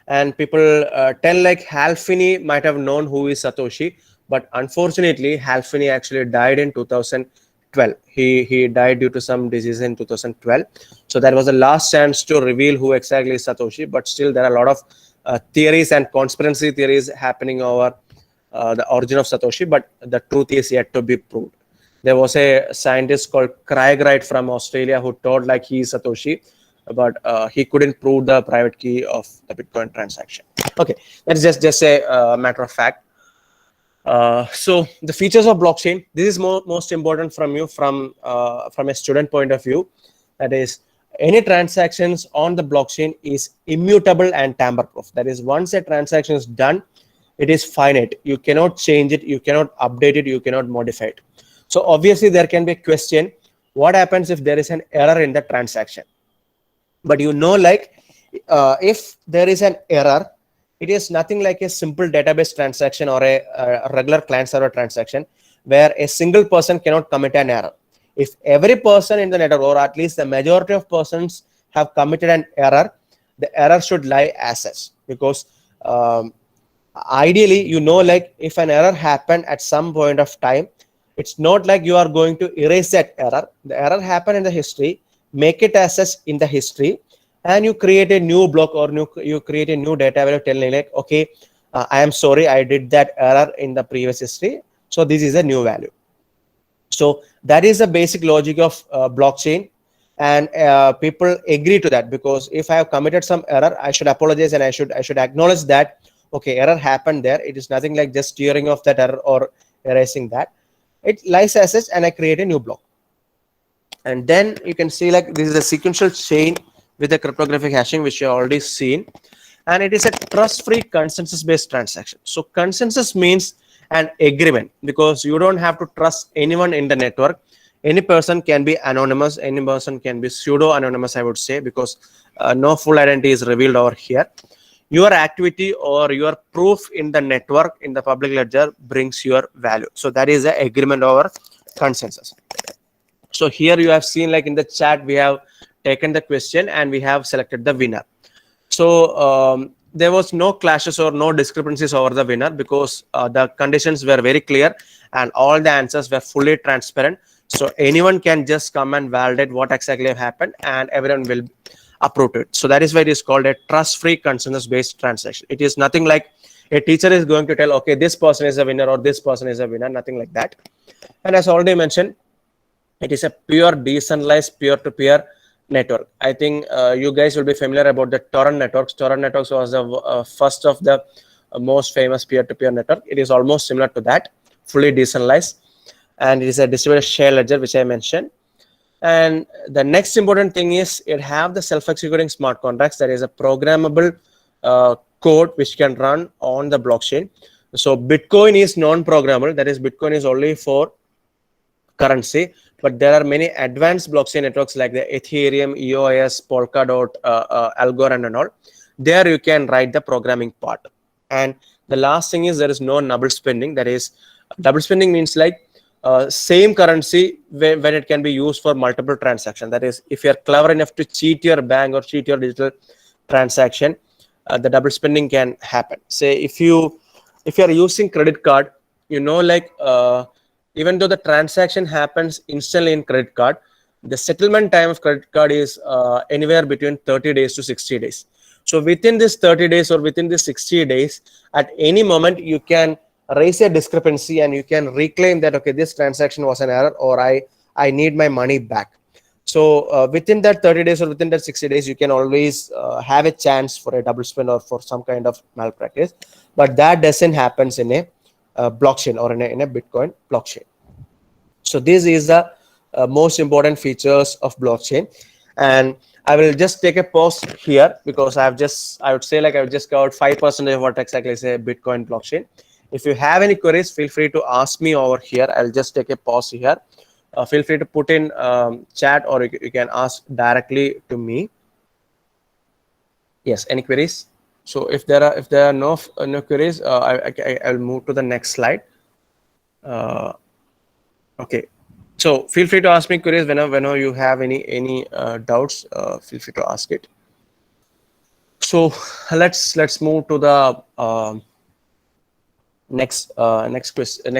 And people tell like Hal Finney might have known who is Satoshi, but unfortunately, Hal Finney actually died in 2012. He died due to some disease in 2012. So that was the last chance to reveal who exactly is Satoshi. But still, there are a lot of theories and conspiracy theories happening over the origin of Satoshi, but the truth is yet to be proved. There was a scientist called Craig Wright from Australia who told like he is Satoshi, but he couldn't prove the private key of the Bitcoin transaction. Okay, that's just a matter of fact. So the features of blockchain, this is most important from you from a student point of view. That is, any transactions on the blockchain is immutable and tamper proof. That is, once a transaction is done, it is finite. You cannot change it, you cannot update it, you cannot modify it. So obviously there can be a question, what happens if there is an error in the transaction? But like if there is an error, it is nothing like a simple database transaction or a regular client server transaction where a single person cannot commit an error. If every person in the network, or at least the majority of persons, have committed an error, the error should lie as such. Because ideally, like if an error happened at some point of time, it's not like you are going to erase that error. The error happened in the history, make it as such in the history, and you create a new block or you create a new data value telling like, okay, I am sorry, I did that error in the previous history, so this is a new value. So that is the basic logic of blockchain, and people agree to that, because if I have committed some error, I should apologize and I should acknowledge that, okay, error happened there. It is nothing like just tearing off that error or erasing that. It lies as such, and I create a new block. And then you can see like this is a sequential chain with the cryptographic hashing, which you have already seen, and it is a trust-free consensus-based transaction. So consensus means an agreement, because you don't have to trust anyone in the network. Any person can be anonymous, any person can be pseudo-anonymous, I would say, because no full identity is revealed over here. Your activity or your proof in the network, in the public ledger, brings your value. So that is the agreement over consensus. So here you have seen like in the chat, we have taken the question and we have selected the winner. So there was no clashes or no discrepancies over the winner, because the conditions were very clear and all the answers were fully transparent. So anyone can just come and validate what exactly happened, and everyone will approve it. So that is why it is called a trust-free consensus-based transaction. It is nothing like a teacher is going to tell, okay, this person is a winner or this person is a winner, nothing like that. And as already mentioned, it is a pure decentralized peer-to-peer network. I think you guys will be familiar about the Torrent networks. Torrent networks was the first of the most famous peer-to-peer network. It is almost similar to that, fully decentralized, and it is a distributed share ledger, which I mentioned. And the next important thing is it have the self-executing smart contracts. That is a programmable code which can run on the blockchain. So Bitcoin is non-programmable. That is, Bitcoin is only for currency, but there are many advanced blockchain networks like the Ethereum, EOS, Polkadot, Algorand and all. There you can write the programming part. And the last thing is there is no double spending. That is, double spending means like same currency when it can be used for multiple transactions. That is, if you are clever enough to cheat your bank or cheat your digital transaction, the double spending can happen. Say if you are using credit card, like even though the transaction happens instantly in credit card, the settlement time of credit card is anywhere between 30 days to 60 days. So within this 30 days or within this 60 days, at any moment you can raise a discrepancy and you can reclaim that, okay, this transaction was an error, or I need my money back. So within that 30 days or within that 60 days, you can always have a chance for a double spend or for some kind of malpractice. But that doesn't happen in a blockchain or in a Bitcoin blockchain. So this is the most important features of blockchain. And I will just take a pause here, because I would say like I've just covered 5% of what exactly is a Bitcoin blockchain. If you have any queries, feel free to ask me over here. I'll just take a pause here. Feel free to put in chat, or you can ask directly to me. Yes, any queries? So if there are no queries, I'll move to the next slide. Okay, so feel free to ask me queries whenever you have any doubts. Feel free to ask it. So let's move to the next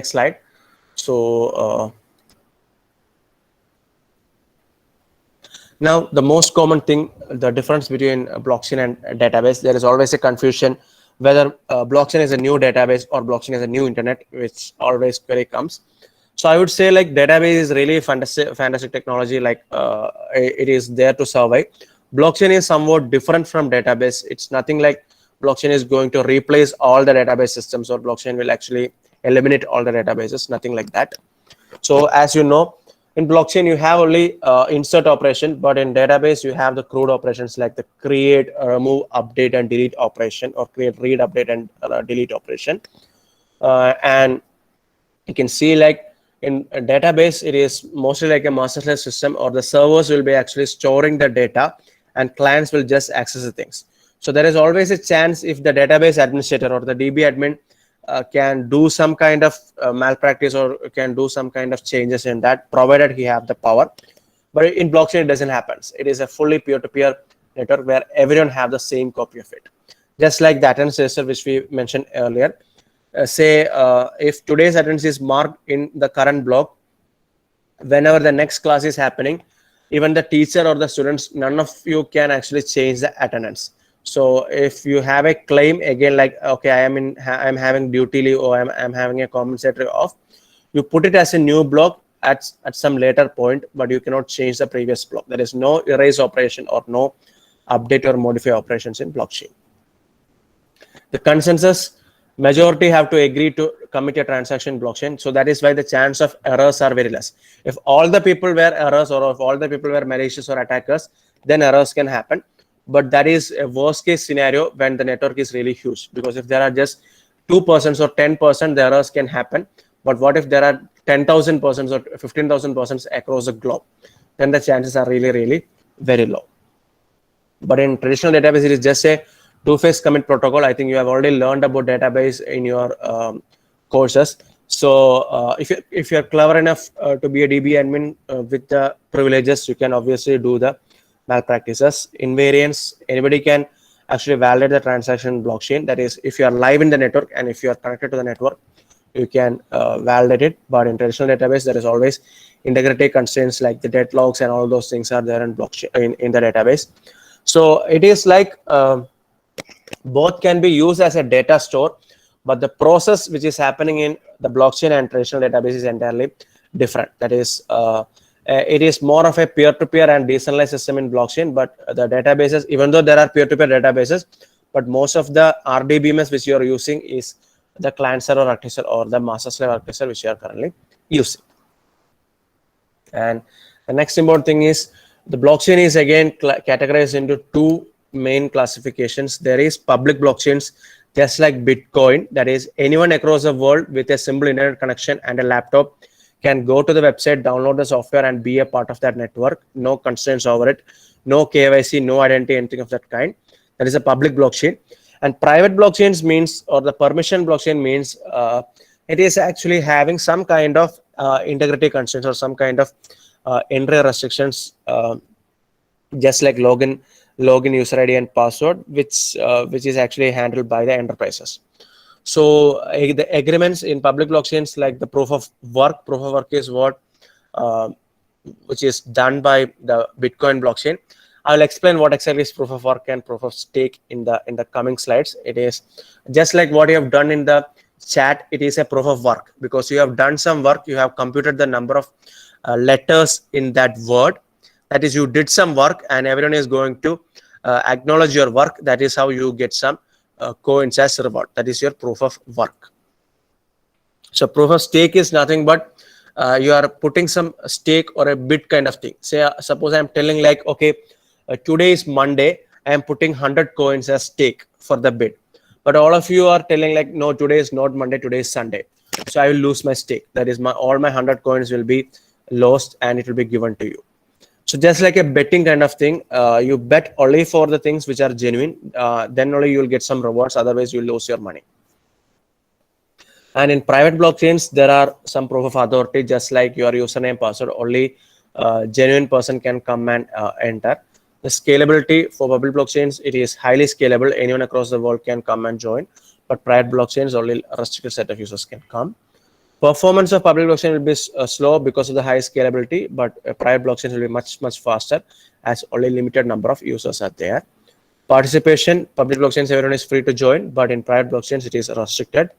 slide. So now the most common thing, the difference between a blockchain and a database, there is always a confusion whether blockchain is a new database or blockchain is a new internet, which always query comes. So I would say like database is really fantastic technology, like it is there to survive. Blockchain is somewhat different from database. It's nothing like blockchain is going to replace all the database systems, or blockchain will actually eliminate all the databases, nothing like that. So as you know, in blockchain you have only insert operation, but in database you have the CRUD operations like the create, remove, update and delete operation, or create, read, update and delete operation. And you can see like in a database, it is mostly like a master slave system, or the servers will be actually storing the data and clients will just access the things. So there is always a chance if the database administrator or the DB admin can do some kind of malpractice or can do some kind of changes in that, provided he have the power. But in blockchain, it doesn't happen. It is a fully peer-to-peer network where everyone have the same copy of it. Just like the attendance register, which we mentioned earlier. Say if today's attendance is marked in the current block, whenever the next class is happening, even the teacher or the students, none of you can actually change the attendance. So if you have a claim again, like okay, I'm having duty leave, or I'm having a compensatory off, you put it as a new block at some later point, but you cannot change the previous block. There is no erase operation or no update or modify operations in blockchain. The consensus, majority have to agree to commit a transaction in blockchain. So that is why the chance of errors are very less. If all the people were errors, or if all the people were malicious or attackers, then errors can happen. But that is a worst case scenario when the network is really huge, because if there are just 2% or 10%, the errors can happen. But what if there are 10,000 persons or 15,000 persons across the globe? Then the chances are really very low. But in traditional database, it is just a two-phase commit protocol. I think you have already learned about database in your courses. So if you're clever enough to be a DB admin with the privileges, you can obviously do the malpractices. Invariance, anybody can actually validate the transaction blockchain. That is, if you are live in the network and if you are connected to the network, you can validate it. But in traditional database, there is always integrity constraints, like the deadlocks and all those things are there in blockchain in the database. So it is like both can be used as a data store, but the process which is happening in the blockchain and traditional database is entirely different. That is, it is more of a peer-to-peer and decentralized system in blockchain, but the databases, even though there are peer-to-peer databases, but most of the RDBMS which you are using is the client server architecture or the master slave architecture which you are currently using. And the next important thing is the blockchain is again categorized into two main classifications. There is public blockchains, just like Bitcoin. That is, anyone across the world with a simple internet connection and a laptop can go to the website, download the software and be a part of that network. No constraints over it, no KYC, no identity, anything of that kind. That is a public blockchain. And private blockchains means, or the permission blockchain means, it is actually having some kind of integrity constraints or some kind of entry restrictions, just like login user ID and password, which is actually handled by the enterprises. So the agreements in public blockchains, like the proof of work is what which is done by the Bitcoin blockchain. I'll explain what exactly is proof of work and proof of stake in the coming slides. It is just like what you have done in the chat. It is a proof of work because you have done some work. You have computed the number of letters in that word. That is, you did some work and everyone is going to acknowledge your work. That is how you get some coins as reward. That is your proof of work. So proof of stake is nothing but you are putting some stake or a bid kind of thing. Say, suppose I'm telling like, okay, today is Monday, I am putting 100 coins as stake for the bid. But all of you are telling like, no, today is not Monday, today is Sunday. So I will lose my stake. That is, all my 100 coins will be lost and it will be given to you. So just like a betting kind of thing, you bet only for the things which are genuine. Then only you will get some rewards. Otherwise, you will lose your money. And in private blockchains, there are some proof of authority, just like your username, password. Only genuine person can come and enter. The scalability for public blockchains, it is highly scalable. Anyone across the world can come and join, but private blockchains, only a restricted set of users can come. Performance of public blockchain will be slow because of the high scalability, but private blockchains will be much faster as only limited number of users are there. Participation, public blockchains, everyone is free to join, but in private blockchains, it is restricted.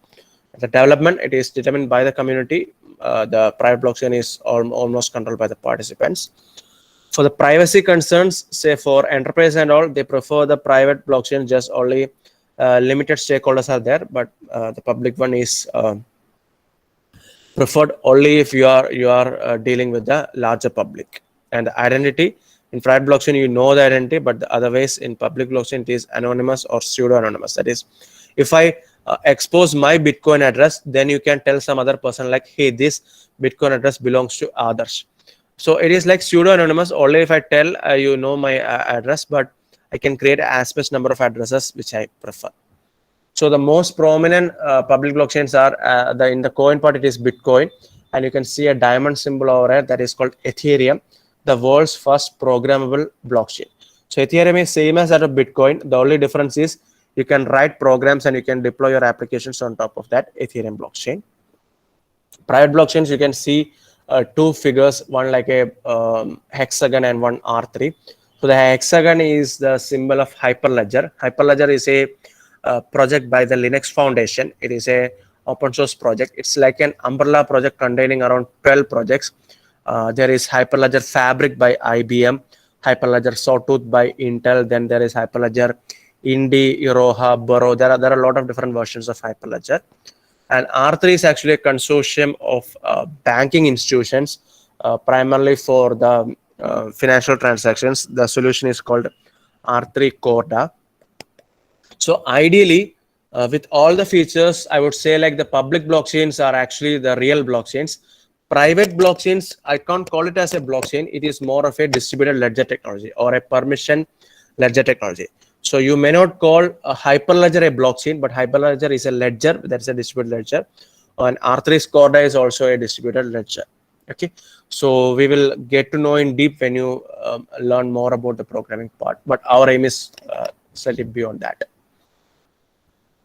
The development, it is determined by the community. The private blockchain is almost controlled by the participants. For the privacy concerns, say for enterprise and all, they prefer the private blockchain, just only limited stakeholders are there, but the public one is preferred only if you are dealing with the larger public. And the identity, in private blockchain, you know the identity, but the otherwise in public blockchain, it is anonymous or pseudo-anonymous. That is, if I expose my Bitcoin address, then you can tell some other person like, hey, this Bitcoin address belongs to others. So it is like pseudo-anonymous only if I tell you know my address, but I can create as much number of addresses which I prefer. So the most prominent public blockchains are in the coin part, it is Bitcoin, and you can see a diamond symbol over here that is called Ethereum, the world's first programmable blockchain. So Ethereum is same as that of Bitcoin. The only difference is you can write programs and you can deploy your applications on top of that Ethereum blockchain. Private blockchains, you can see two figures, one like a hexagon and one R3. So the hexagon is the symbol of Hyperledger. Hyperledger is a project by the Linux Foundation. It is a open source project. It's like an umbrella project containing around 12 projects. There is Hyperledger Fabric by IBM, Hyperledger Sawtooth by Intel. Then there is Hyperledger Indy, Iroha, Burrow. There are a lot of different versions of Hyperledger. And R3 is actually a consortium of banking institutions, primarily for the financial transactions. The solution is called R3 Corda. So ideally, with all the features, I would say like the public blockchains are actually the real blockchains. Private blockchains, I can't call it as a blockchain. It is more of a distributed ledger technology or a permission ledger technology. So you may not call a Hyperledger a blockchain, but Hyperledger is a ledger. That's a distributed ledger. And R3 Corda is also a distributed ledger. Okay. So we will get to know in deep when you learn more about the programming part. But our aim is slightly beyond that.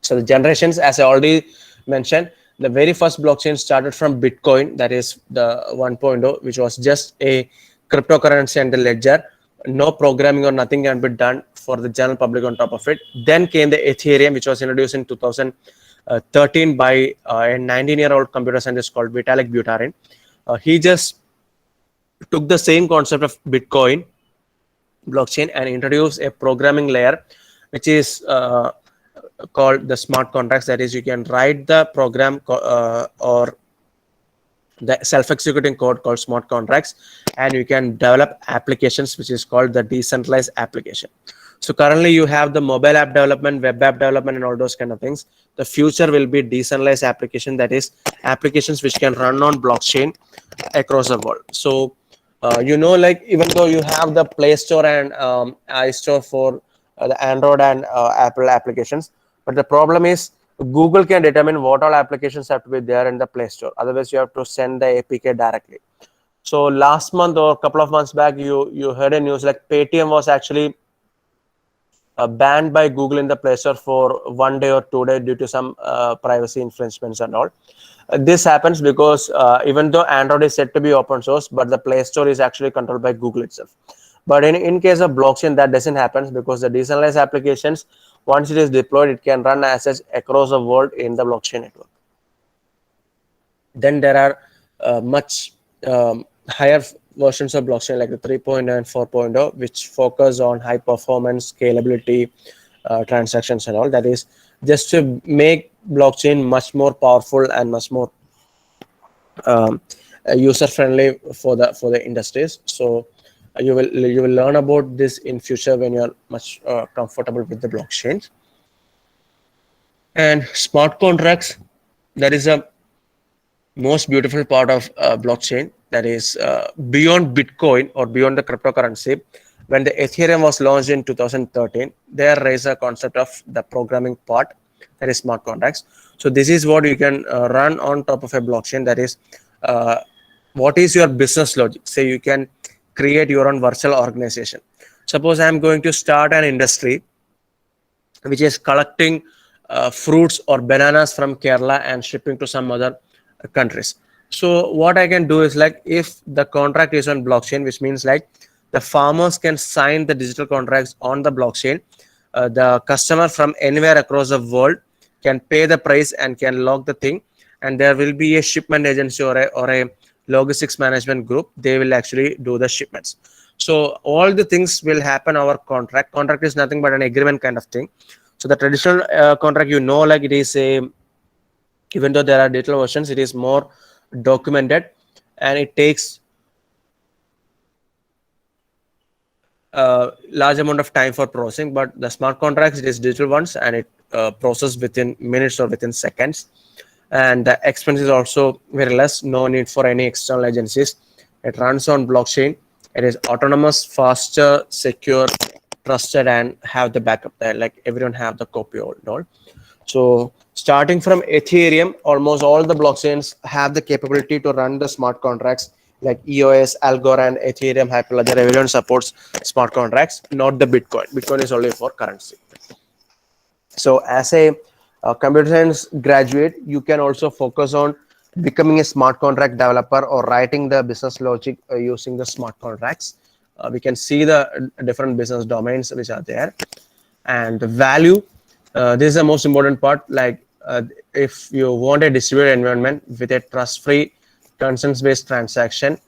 So the generations, as I already mentioned, the very first blockchain started from Bitcoin, that is the 1.0, which was just a cryptocurrency and a ledger. No programming or nothing can be done for the general public on top of it. Then came the Ethereum, which was introduced in 2013 by a 19-year-old computer scientist called Vitalik Buterin. He just took the same concept of Bitcoin blockchain and introduced a programming layer, which is called the smart contracts. That is, you can write the program or the self-executing code called smart contracts, and you can develop applications, which is called the decentralized application. So currently you have the mobile app development, web app development, and all those kind of things. The future will be decentralized application, that is applications which can run on blockchain across the world. So like even though you have the Play Store and iStore for the Android and Apple applications, but the problem is Google can determine what all applications have to be there in the Play Store. Otherwise, you have to send the APK directly. So last month or a couple of months back, you heard a news like Paytm was actually banned by Google in the Play Store for 1 day or 2 days due to some privacy infringements and all. This happens because even though Android is said to be open source, but the Play Store is actually controlled by Google itself. But in case of blockchain, that doesn't happen because the decentralized applications, once it is deployed, it can run as such across the world in the blockchain network. Then there are much higher versions of blockchain like the 3.0 and 4.0, which focus on high performance, scalability, transactions and all. That is just to make blockchain much more powerful and much more user friendly for the industries. So you will learn about this in future when you are much comfortable with the blockchain. And smart contracts, that is a most beautiful part of blockchain. That is beyond Bitcoin or beyond the cryptocurrency. When the Ethereum was launched in 2013, there raised a concept of the programming part. that is smart contracts. So this is what you can run on top of a blockchain. That is, what is your business logic? Say you can create your own virtual organization. Suppose I am going to start an industry which is collecting fruits or bananas from Kerala and shipping to some other countries. So what I can do is, like, if the contract is on blockchain, which means like the farmers can sign the digital contracts on the blockchain. The customer from anywhere across the world can pay the price and can log the thing, and there will be a shipment agency or a logistics management group. They will actually do the shipments. So all the things will happen our contract. Contract is nothing but an agreement kind of thing. So the traditional contract, like it is a, even though there are digital versions, it is more documented and it takes large amount of time for processing. But the smart contracts, it is digital ones, and it processed within minutes or within seconds. And the expense is also very less. No need for any external agencies. It runs on blockchain. It is autonomous, faster, secure, trusted, and have the backup there. Like everyone have the copy and all. So starting from Ethereum, almost all the blockchains have the capability to run the smart contracts, like EOS, Algorand, Ethereum, Hyperledger. Everyone supports smart contracts, not the Bitcoin. Bitcoin is only for currency. So as a computer science graduate, you can also focus on becoming a smart contract developer or writing the business logic using the smart contracts. We can see the different business domains which are there, and the value. This is the most important part. Like if you want a distributed environment with a trust-free, consent-based transaction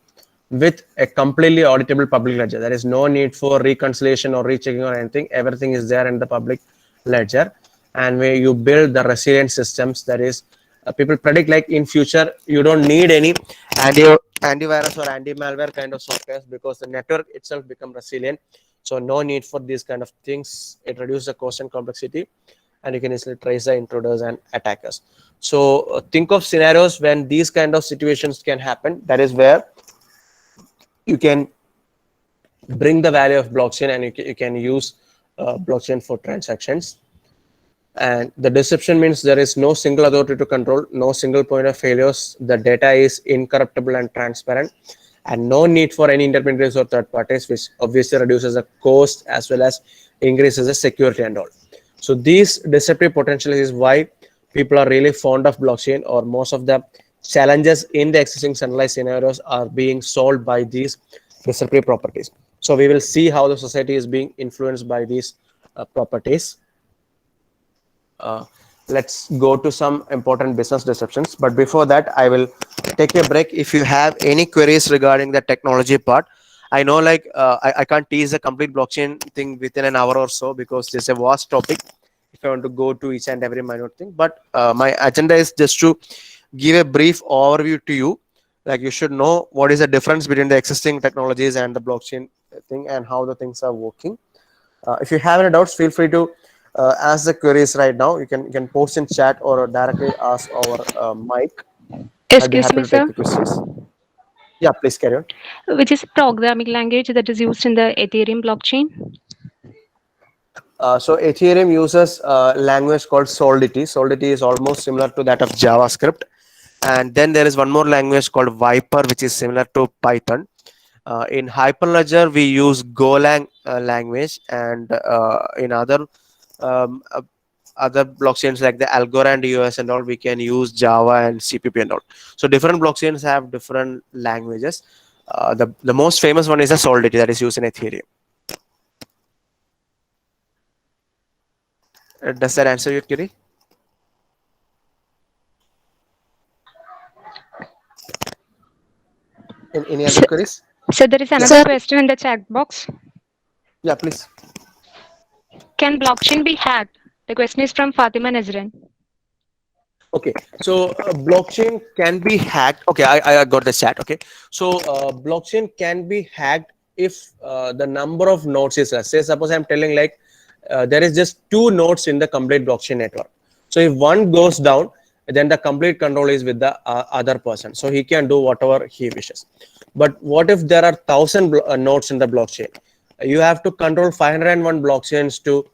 with a completely auditable public ledger, there is no need for reconciliation or rechecking or anything. Everything is there in the public ledger, and where you build the resilient systems, that is, people predict like in future you don't need any antivirus or anti-malware kind of software because the network itself become resilient. So no need for these kind of things. It reduces the cost and complexity, and you can easily trace the intruders and attackers. So think of scenarios when these kind of situations can happen. That is where you can bring the value of blockchain, and you can use blockchain for transactions. And the deception means there is no single authority to control, no single point of failures. The data is incorruptible and transparent, and no need for any intermediaries or third parties, which obviously reduces the cost as well as increases the security and all. So these deceptive potential is why people are really fond of blockchain, or most of the challenges in the existing centralized scenarios are being solved by these deceptive properties. So we will see how the society is being influenced by these properties. Let's go to some important business deceptions, but before that I will take a break. If you have any queries regarding the technology part, I know like I can't tease the complete blockchain thing within an hour or so because it's a vast topic if I want to go to each and every minor thing, but my agenda is just to give a brief overview to you. Like you should know what is the difference between the existing technologies and the blockchain thing and how the things are working. If you have any doubts, feel free to ask the queries right now. You can post in chat or directly ask our mic. I'll be Excuse happy me, to take sir. the questions. Yeah, please carry on. Which is a programming language that is used in the Ethereum blockchain? So Ethereum uses a language called Solidity. Solidity is almost similar to that of JavaScript. And then there is one more language called Viper, which is similar to Python. In Hyperledger, we use Golang language, and in other blockchains like the Algorand, EOS and all, we can use Java and CPP and all. So different blockchains have different languages. The most famous one is the Solidity that is used in Ethereum. Does that answer your query? Any other queries? So there is another question in the chat box. Yeah, please. Can blockchain be hacked? The question is from Fatima Nazrin. Okay, so blockchain can be hacked. Okay, I got the chat. Okay, so blockchain can be hacked if the number of nodes is less. Say suppose I'm telling like there is just 2 nodes in the complete blockchain network. So if one goes down, then the complete control is with the other person. So he can do whatever he wishes. But what if there are 1,000 nodes in the blockchain? You have to control 501 blockchains to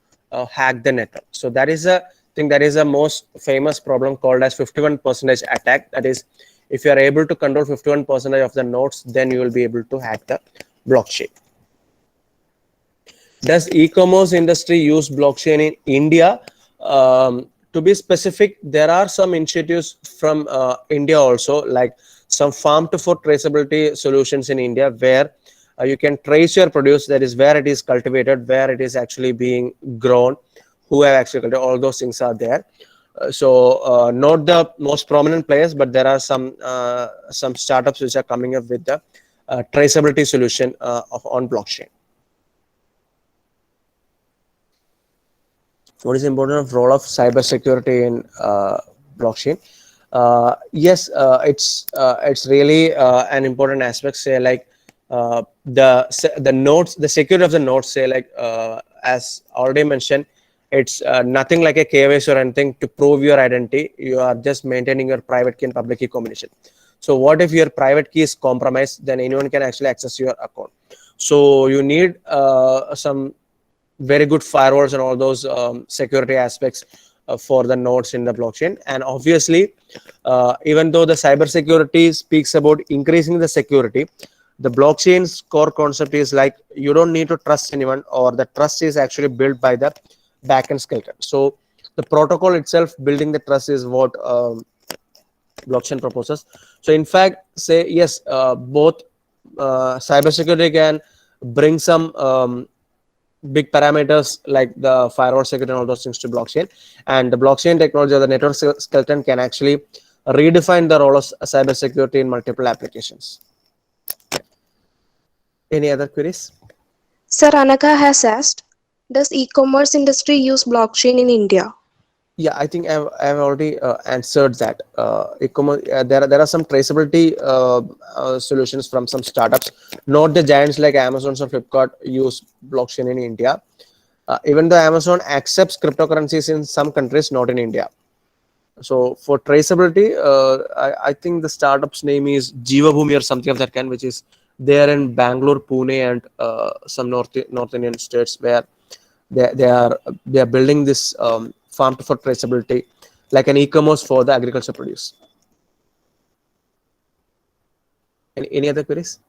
hack the network. So that is a think that is the most famous problem called as 51% attack. That is, if you are able to control 51% of the nodes, then you will be able to hack the blockchain. Does e-commerce industry use blockchain in India? To be specific, there are some initiatives from India also, like some farm to fork traceability solutions in India, where you can trace your produce, that is where it is cultivated, where it is actually being grown, who have actually cultivated, all those things are there. Not the most prominent players, but there are some startups which are coming up with the traceability solution on blockchain. What is the important role of cybersecurity in blockchain? Yes, it's really an important aspect. Say like the nodes, the security of the nodes. Say like as already mentioned, it's nothing like a KYC or anything to prove your identity. You are just maintaining your private key and public key combination. So what if your private key is compromised? Then anyone can actually access your account. So you need some very good firewalls and all those security aspects for the nodes in the blockchain. And obviously, even though the cybersecurity speaks about increasing the security, the blockchain's core concept is like you don't need to trust anyone, or the trust is actually built by the backend skeleton. So the protocol itself building the trust is what blockchain proposes. So in fact, say yes, both cybersecurity can bring some big parameters like the firewall security and all those things to blockchain, and the blockchain technology or the network skeleton can actually redefine the role of cybersecurity in multiple applications. Any other queries? Sir, Anaka has asked, does e-commerce industry use blockchain in India? Yeah, I think I've already answered that. E-commerce, there are some traceability solutions from some startups. Not the giants like Amazon or Flipkart use blockchain in India. Even though Amazon accepts cryptocurrencies in some countries, not in India. So for traceability, I think the startup's name is Jeevabhoomi or something of that kind, which is there in Bangalore, Pune, and some North Indian states, where they are building this farm to fork traceability, like an e-commerce for the agriculture produce. Any other queries?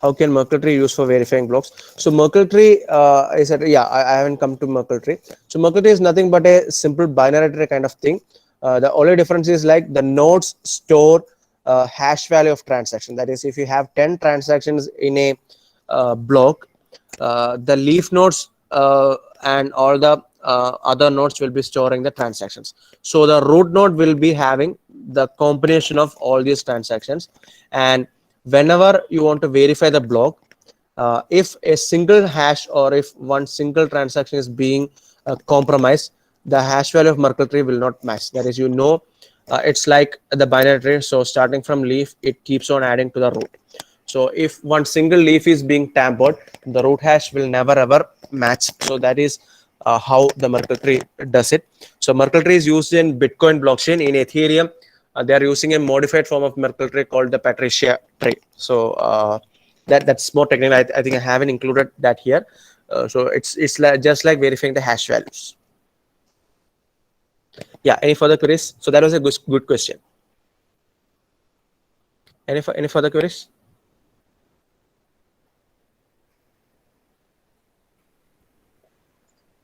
How can Merkle tree used for verifying blocks? So Merkle tree is that, yeah, I haven't come to Merkle tree. So Merkle tree is nothing but a simple binary tree kind of thing. The only difference is like the nodes store hash value of transaction. That is, if you have 10 transactions in a block, the leaf nodes and all the other nodes will be storing the transactions. So the root node will be having the combination of all these transactions, and whenever you want to verify the block, if a single hash or if one single transaction is being compromised, the hash value of Merkle tree will not match. That is, it's like the binary tree. So starting from leaf, it keeps on adding to the root. So if one single leaf is being tampered, the root hash will never ever match. So that is how the Merkle tree does it. So Merkle tree is used in Bitcoin blockchain. In Ethereum, they are using a modified form of Merkle tree called the Patricia tree. So that's more technical. I think I haven't included that here. So it's like, just like verifying the hash values. Yeah. Any further queries? So that was a good question. Any further queries?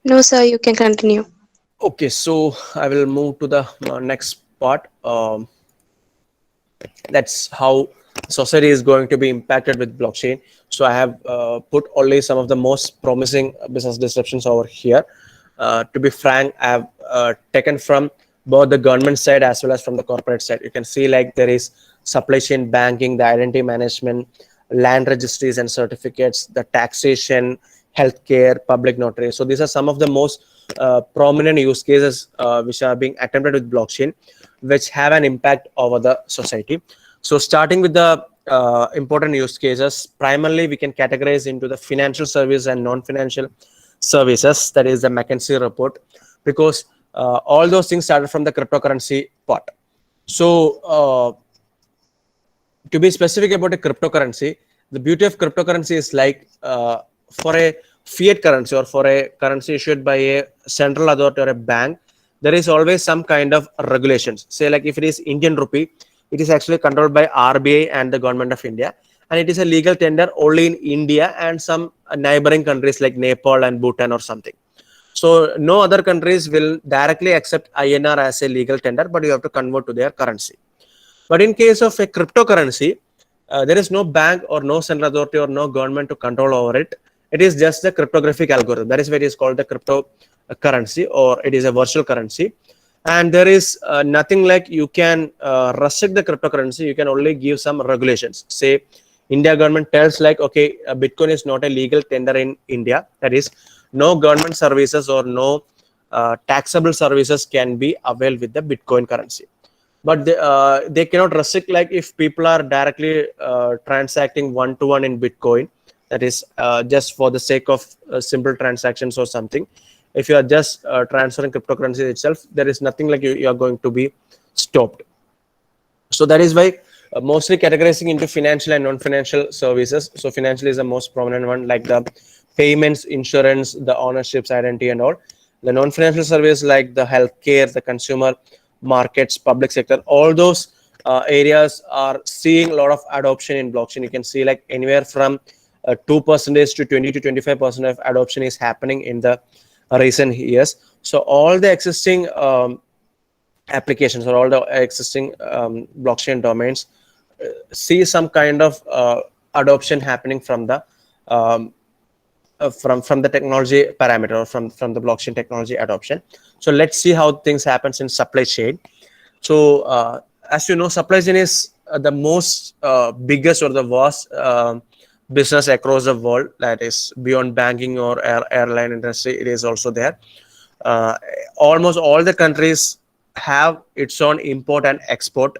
No, sir, you can continue. Okay, so I will move to the next part. That's how society is going to be impacted with blockchain. So I have put only some of the most promising business disruptions over here. To be frank, I have taken from both the government side as well as from the corporate side. You can see like there is supply chain banking, the identity management, land registries and certificates, the taxation, healthcare, public notary. So these are some of the most prominent use cases which are being attempted with blockchain, which have an impact over the society. So starting with the important use cases, primarily we can categorize into the financial service and non-financial services. That is the McKinsey report, because all those things started from the cryptocurrency part. So To be specific about a cryptocurrency, the beauty of cryptocurrency is like for a fiat currency or for a currency issued by a central authority or a bank, there is always some kind of regulations. Say like if it is Indian rupee, it is actually controlled by RBI and the government of India, and it is a legal tender only in India and some neighboring countries like Nepal and Bhutan or something. So no other countries will directly accept INR as a legal tender, but you have to convert to their currency. But in case of a cryptocurrency, there is no bank or no central authority or no government to control over it. It is just the cryptographic algorithm. That is why it is called the cryptocurrency, or it is a virtual currency. And there is nothing like you can restrict the cryptocurrency. You can only give some regulations. Say, India government tells like, okay, Bitcoin is not a legal tender in India. That is, no government services or no taxable services can be availed with the Bitcoin currency. But they cannot restrict like if people are directly transacting one-to-one in Bitcoin, that is just for the sake of simple transactions or something. If you are just transferring cryptocurrency itself, there is nothing like you are going to be stopped. So that is why mostly categorizing into financial and non-financial services. So financial is the most prominent one, like the payments, insurance, the ownerships, identity and all. The non-financial service like the healthcare, the consumer markets, public sector, all those areas are seeing a lot of adoption in blockchain. You can see like anywhere from 2% to 20 to 25% of adoption is happening in the recent years. So all the existing applications or all the existing blockchain domains see some kind of adoption happening from the from the technology parameter or from the blockchain technology adoption. So let's see how things happens in supply chain. So as you know, supply chain is the most biggest or the vast business across the world, that is beyond banking or airline industry. It is also there. Almost all the countries have its own import and export,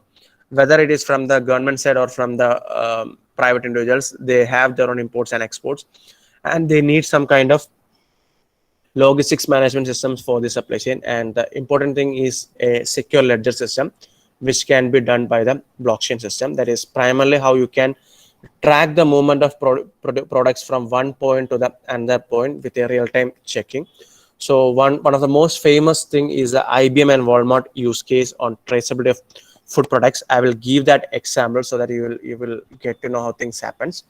whether it is from the government side or from the private individuals. They have their own imports and exports, and they need some kind of logistics management systems for the supply chain. And the important thing is a secure ledger system, which can be done by the blockchain system. That is primarily how you can track the movement of products from one point to the another point with a real-time checking. So one of the most famous thing is the IBM and Walmart use case on traceability of food products. I will give that example so that you will get to know how things happens.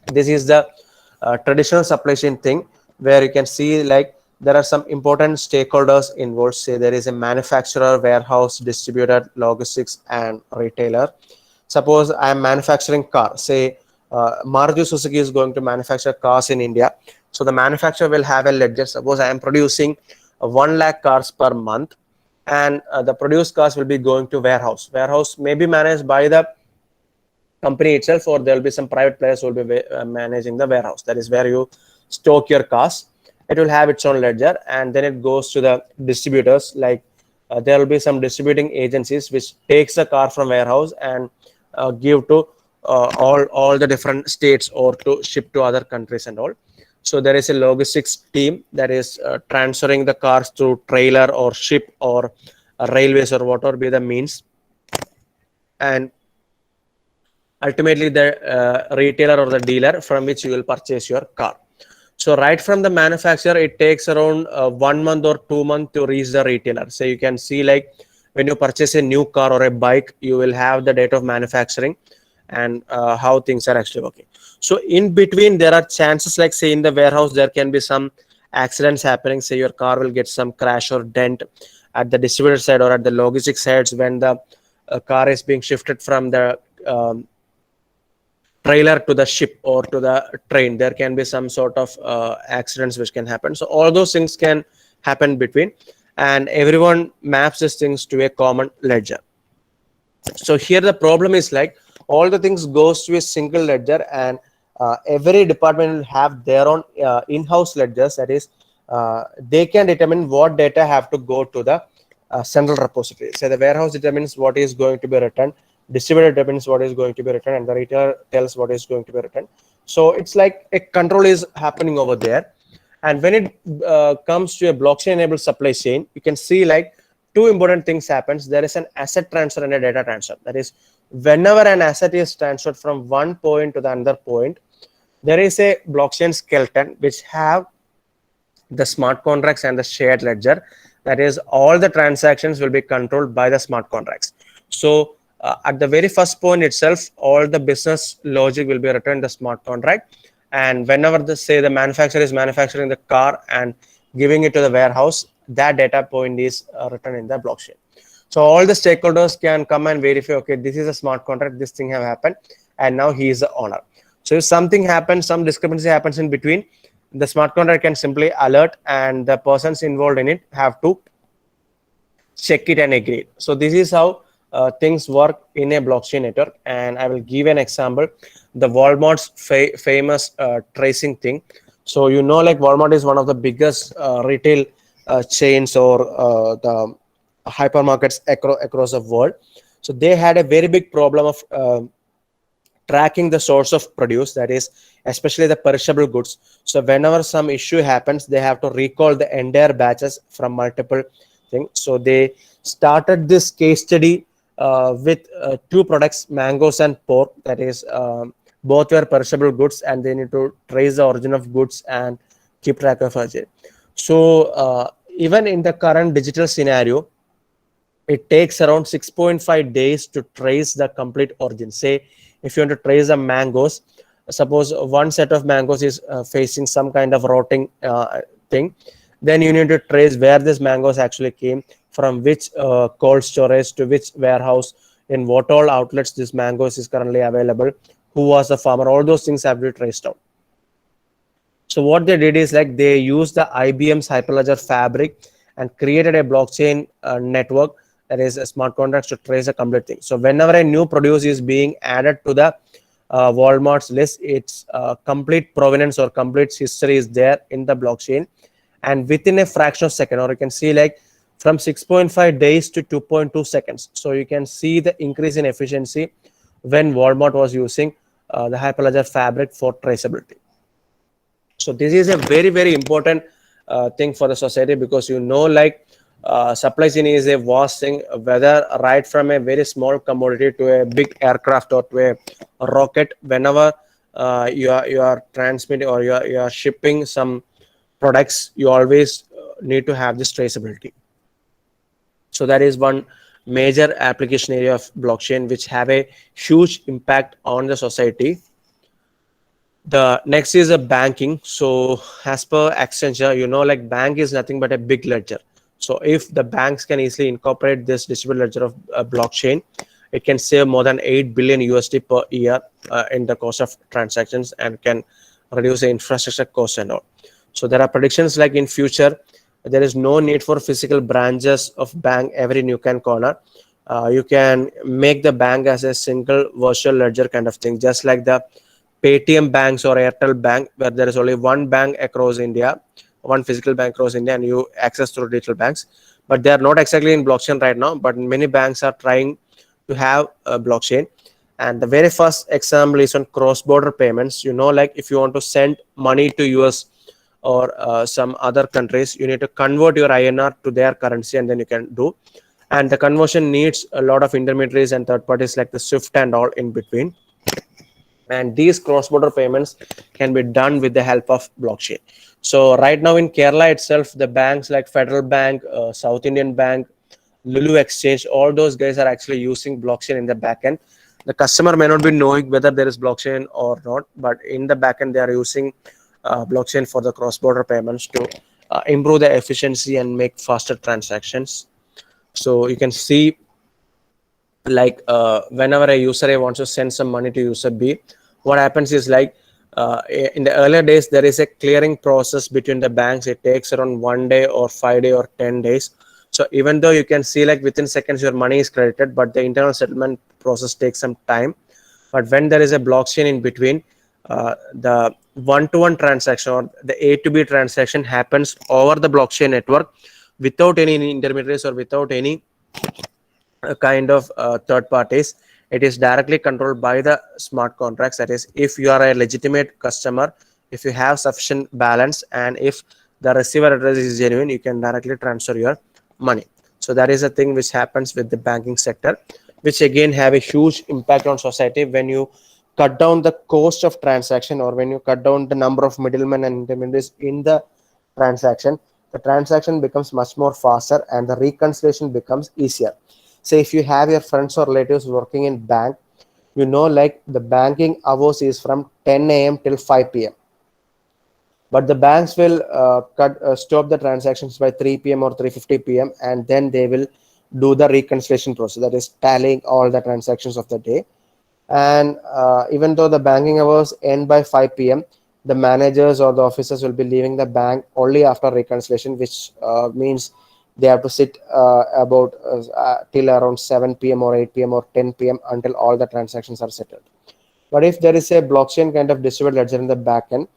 This is the traditional supply chain thing, where you can see like there are some important stakeholders involved. Say there is a manufacturer, warehouse, distributor, logistics, and retailer. Suppose I am manufacturing car. Say Maruti Suzuki is going to manufacture cars in India. So the manufacturer will have a ledger. Suppose I am producing 1 lakh cars per month, and the produced cars will be going to warehouse. Warehouse may be managed by the company itself, or there will be some private players who will be managing the warehouse. That is where you stock your cars. It will have its own ledger, and then it goes to the distributors. Like there will be some distributing agencies which takes the car from warehouse and give to all the different states or to ship to other countries and all. So there is a logistics team that is transferring the cars through trailer or ship or railways or whatever be the means. And ultimately the retailer or the dealer from which you will purchase your car. So right from the manufacturer, it takes around 1 month or 2 months to reach the retailer. So you can see like when you purchase a new car or a bike, you will have the date of manufacturing and how things are actually working. So in between, there are chances like say in the warehouse, there can be some accidents happening. Say your car will get some crash or dent at the distributor side or at the logistics sides when the car is being shifted from the trailer to the ship or to the train. There can be some sort of accidents which can happen. So all those things can happen between, and everyone maps these things to a common ledger. So here the problem is like all the things goes to a single ledger, and every department will have their own in-house ledgers. That is, they can determine what data have to go to the central repository. So the warehouse determines what is going to be written, distributor determines what is going to be written, and the retailer tells what is going to be written. So it's like a control is happening over there. And when it comes to a blockchain enabled supply chain, you can see like two important things happens. There is an asset transfer and a data transfer. That is, whenever an asset is transferred from one point to the another point, there is a blockchain skeleton which have the smart contracts and the shared ledger. That is, all the transactions will be controlled by the smart contracts. So at the very first point itself, all the business logic will be written in the smart contract. And whenever say the manufacturer is manufacturing the car and giving it to the warehouse, that data point is written in the blockchain. So all the stakeholders can come and verify, okay, this is a smart contract, this thing have happened, and now he is the owner. So if something happens, some discrepancy happens in between, the smart contract can simply alert, and the persons involved in it have to check it and agree. So this is how things work in a blockchain network. And I will give an example, the Walmart's famous tracing thing. So like Walmart is one of the biggest retail chains or the hypermarkets across the world. So they had a very big problem of tracking the source of produce, that is especially the perishable goods. So whenever some issue happens, they have to recall the entire batches from multiple things. So they started this case study with two products, mangoes and pork, that is both were perishable goods, and they need to trace the origin of goods and keep track of it. So even in the current digital scenario, it takes around 6.5 days to trace the complete origin. Say if you want to trace the mangoes, suppose one set of mangoes is facing some kind of rotting thing, then you need to trace where this mangoes actually came from, which cold storage to which warehouse, in what all outlets this mangoes is currently available, who was the farmer, all those things have to be traced out. So what they did is like they used the IBM's Hyperledger Fabric and created a blockchain network, that is a smart contracts, to trace a complete thing. So whenever a new produce is being added to the Walmart's list, its complete provenance or complete history is there in the blockchain, and within a fraction of a second, or you can see like from 6.5 days to 2.2 seconds. So you can see the increase in efficiency when Walmart was using the Hyperledger Fabric for traceability. So this is a very, very important thing for the society, because like supply chain is a vast thing, whether right from a very small commodity to a big aircraft or to a rocket. Whenever you are transmitting or you are shipping some products, you always need to have this traceability. So that is one major application area of blockchain which have a huge impact on the society. The next is a banking. So as per Accenture, like bank is nothing but a big ledger. So if the banks can easily incorporate this distributed ledger of blockchain, it can save more than 8 billion USD per year in the cost of transactions, and can reduce the infrastructure cost and all. So there are predictions like in future, there is no need for physical branches of bank every nook and corner. You can make the bank as a single virtual ledger kind of thing, just like the Paytm banks or Airtel Bank, where there is only one bank across India, one physical bank across India, and you access through digital banks. But they are not exactly in blockchain right now, but many banks are trying to have a blockchain. And the very first example is on cross-border payments. Like if you want to send money to US or some other countries, you need to convert your INR to their currency, and then you can do. And the conversion needs a lot of intermediaries and third parties like the SWIFT and all in between. And these cross-border payments can be done with the help of blockchain. So right now in Kerala itself, the banks like Federal Bank, South Indian Bank, Lulu Exchange, all those guys are actually using blockchain in the backend. The customer may not be knowing whether there is blockchain or not, but in the backend they are using blockchain for the cross-border payments to improve the efficiency and make faster transactions. So you can see like whenever a user A wants to send some money to user B, what happens is like in the earlier days, there is a clearing process between the banks. It takes around 1 day or 5 days or 10 days. So even though you can see like within seconds your money is credited, but the internal settlement process takes some time. But when there is a blockchain in between, the one-to-one transaction or the A to B transaction happens over the blockchain network without any intermediaries or without any kind of third parties. It is directly controlled by the smart contracts. That is, if you are a legitimate customer, if you have sufficient balance, and if the receiver address is genuine, you can directly transfer your money. So that is a thing which happens with the banking sector. which again have a huge impact on society. When you cut down the cost of transaction, or when you cut down the number of middlemen and intermediaries in the transaction becomes much more faster and the reconciliation becomes easier. Say if you have your friends or relatives working in bank, like the banking hours is from 10 a.m. till 5 p.m, but the banks will stop the transactions by 3 p.m. or 3:50 p.m, and then they will do the reconciliation process, that is tallying all the transactions of the day. And even though the banking hours end by 5 p.m, the managers or the officers will be leaving the bank only after reconciliation, which means they have to sit about till around 7 p.m or 8 p.m or 10 p.m until all the transactions are settled. But if there is a blockchain kind of distributed ledger in the backend,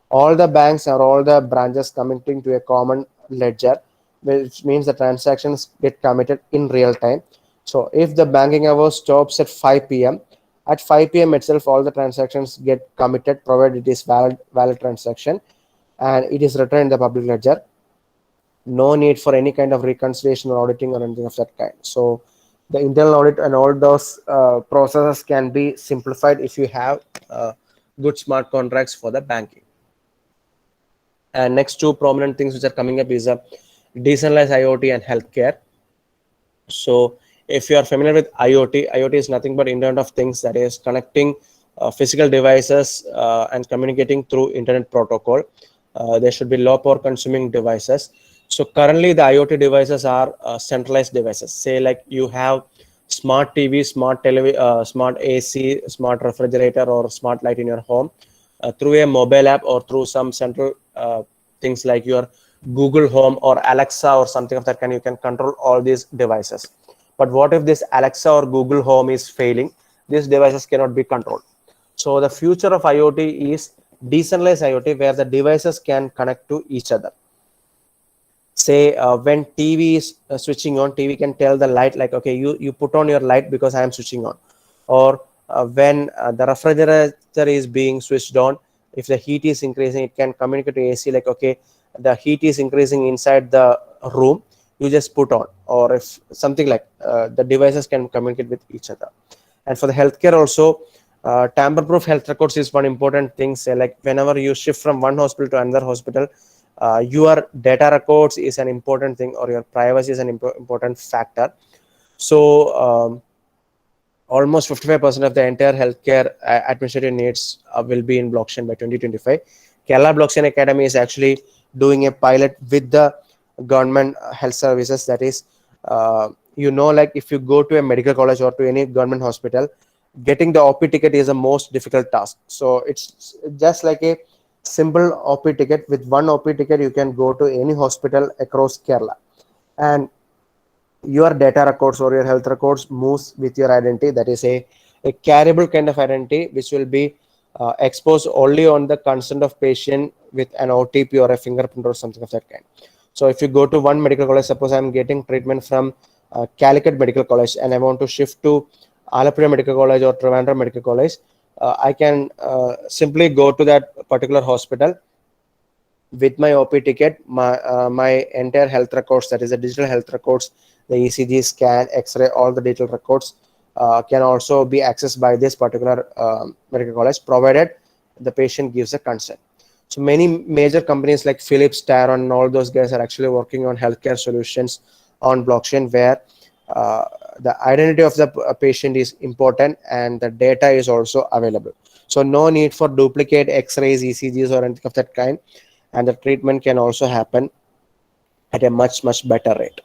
all the banks or all the branches committing to a common ledger, which means the transactions get committed in real time. So if the banking hour stops at 5 p.m, at 5 p.m itself, all the transactions get committed, provided it is valid transaction, and it is written in the public ledger. No need for any kind of reconciliation or auditing or anything of that kind. So the internal audit and all those processes can be simplified if you have good smart contracts for the banking. And next two prominent things which are coming up is decentralized IoT and healthcare. So if you are familiar with IoT is nothing but Internet of Things, that is connecting physical devices and communicating through internet protocol. There should be low power consuming devices. So currently the IoT devices are centralized devices. Say like you have smart TV, smart AC, smart refrigerator, or smart light in your home. Through a mobile app or through some central things like your Google Home or Alexa or something of that kind, you can control all these devices. But what if this Alexa or Google Home is failing? These devices cannot be controlled. So the future of IoT is decentralized IoT, where the devices can connect to each other. Say when TV is switching on, TV can tell the light like, okay, you put on your light because I am switching on. Or when the refrigerator is being switched on, if the heat is increasing, it can communicate to AC like, okay, the heat is increasing inside the room, you just put on. Or if something like the devices can communicate with each other. And for the healthcare also, tamper-proof health records is one important thing. Say like whenever you shift from one hospital to another hospital, your data records is an important thing, or your privacy is an important factor. So almost 55% of the entire healthcare administrative needs will be in blockchain by 2025. Kerala Blockchain Academy is actually doing a pilot with the government health services. That is, like if you go to a medical college or to any government hospital, getting the OP ticket is the most difficult task. So it's just like a simple OP ticket. With one OP ticket, you can go to any hospital across Kerala, and your data records or your health records moves with your identity. That is a carryable kind of identity, which will be exposed only on the consent of patient with an OTP or a fingerprint or something of that kind. So if you go to one medical college, suppose I'm getting treatment from Calicut Medical College and I want to shift to Alappuzha Medical College or Trivandrum Medical College, I can simply go to that particular hospital with my OP ticket, my entire health records, that is the digital health records, the ECG scan, X-ray, all the digital records can also be accessed by this particular medical college, provided the patient gives a consent. So many major companies like Philips, Taron, and all those guys are actually working on healthcare solutions on blockchain, where the identity of the patient is important and the data is also available. So no need for duplicate X-rays, ECGs, or anything of that kind, and the treatment can also happen at a much better rate.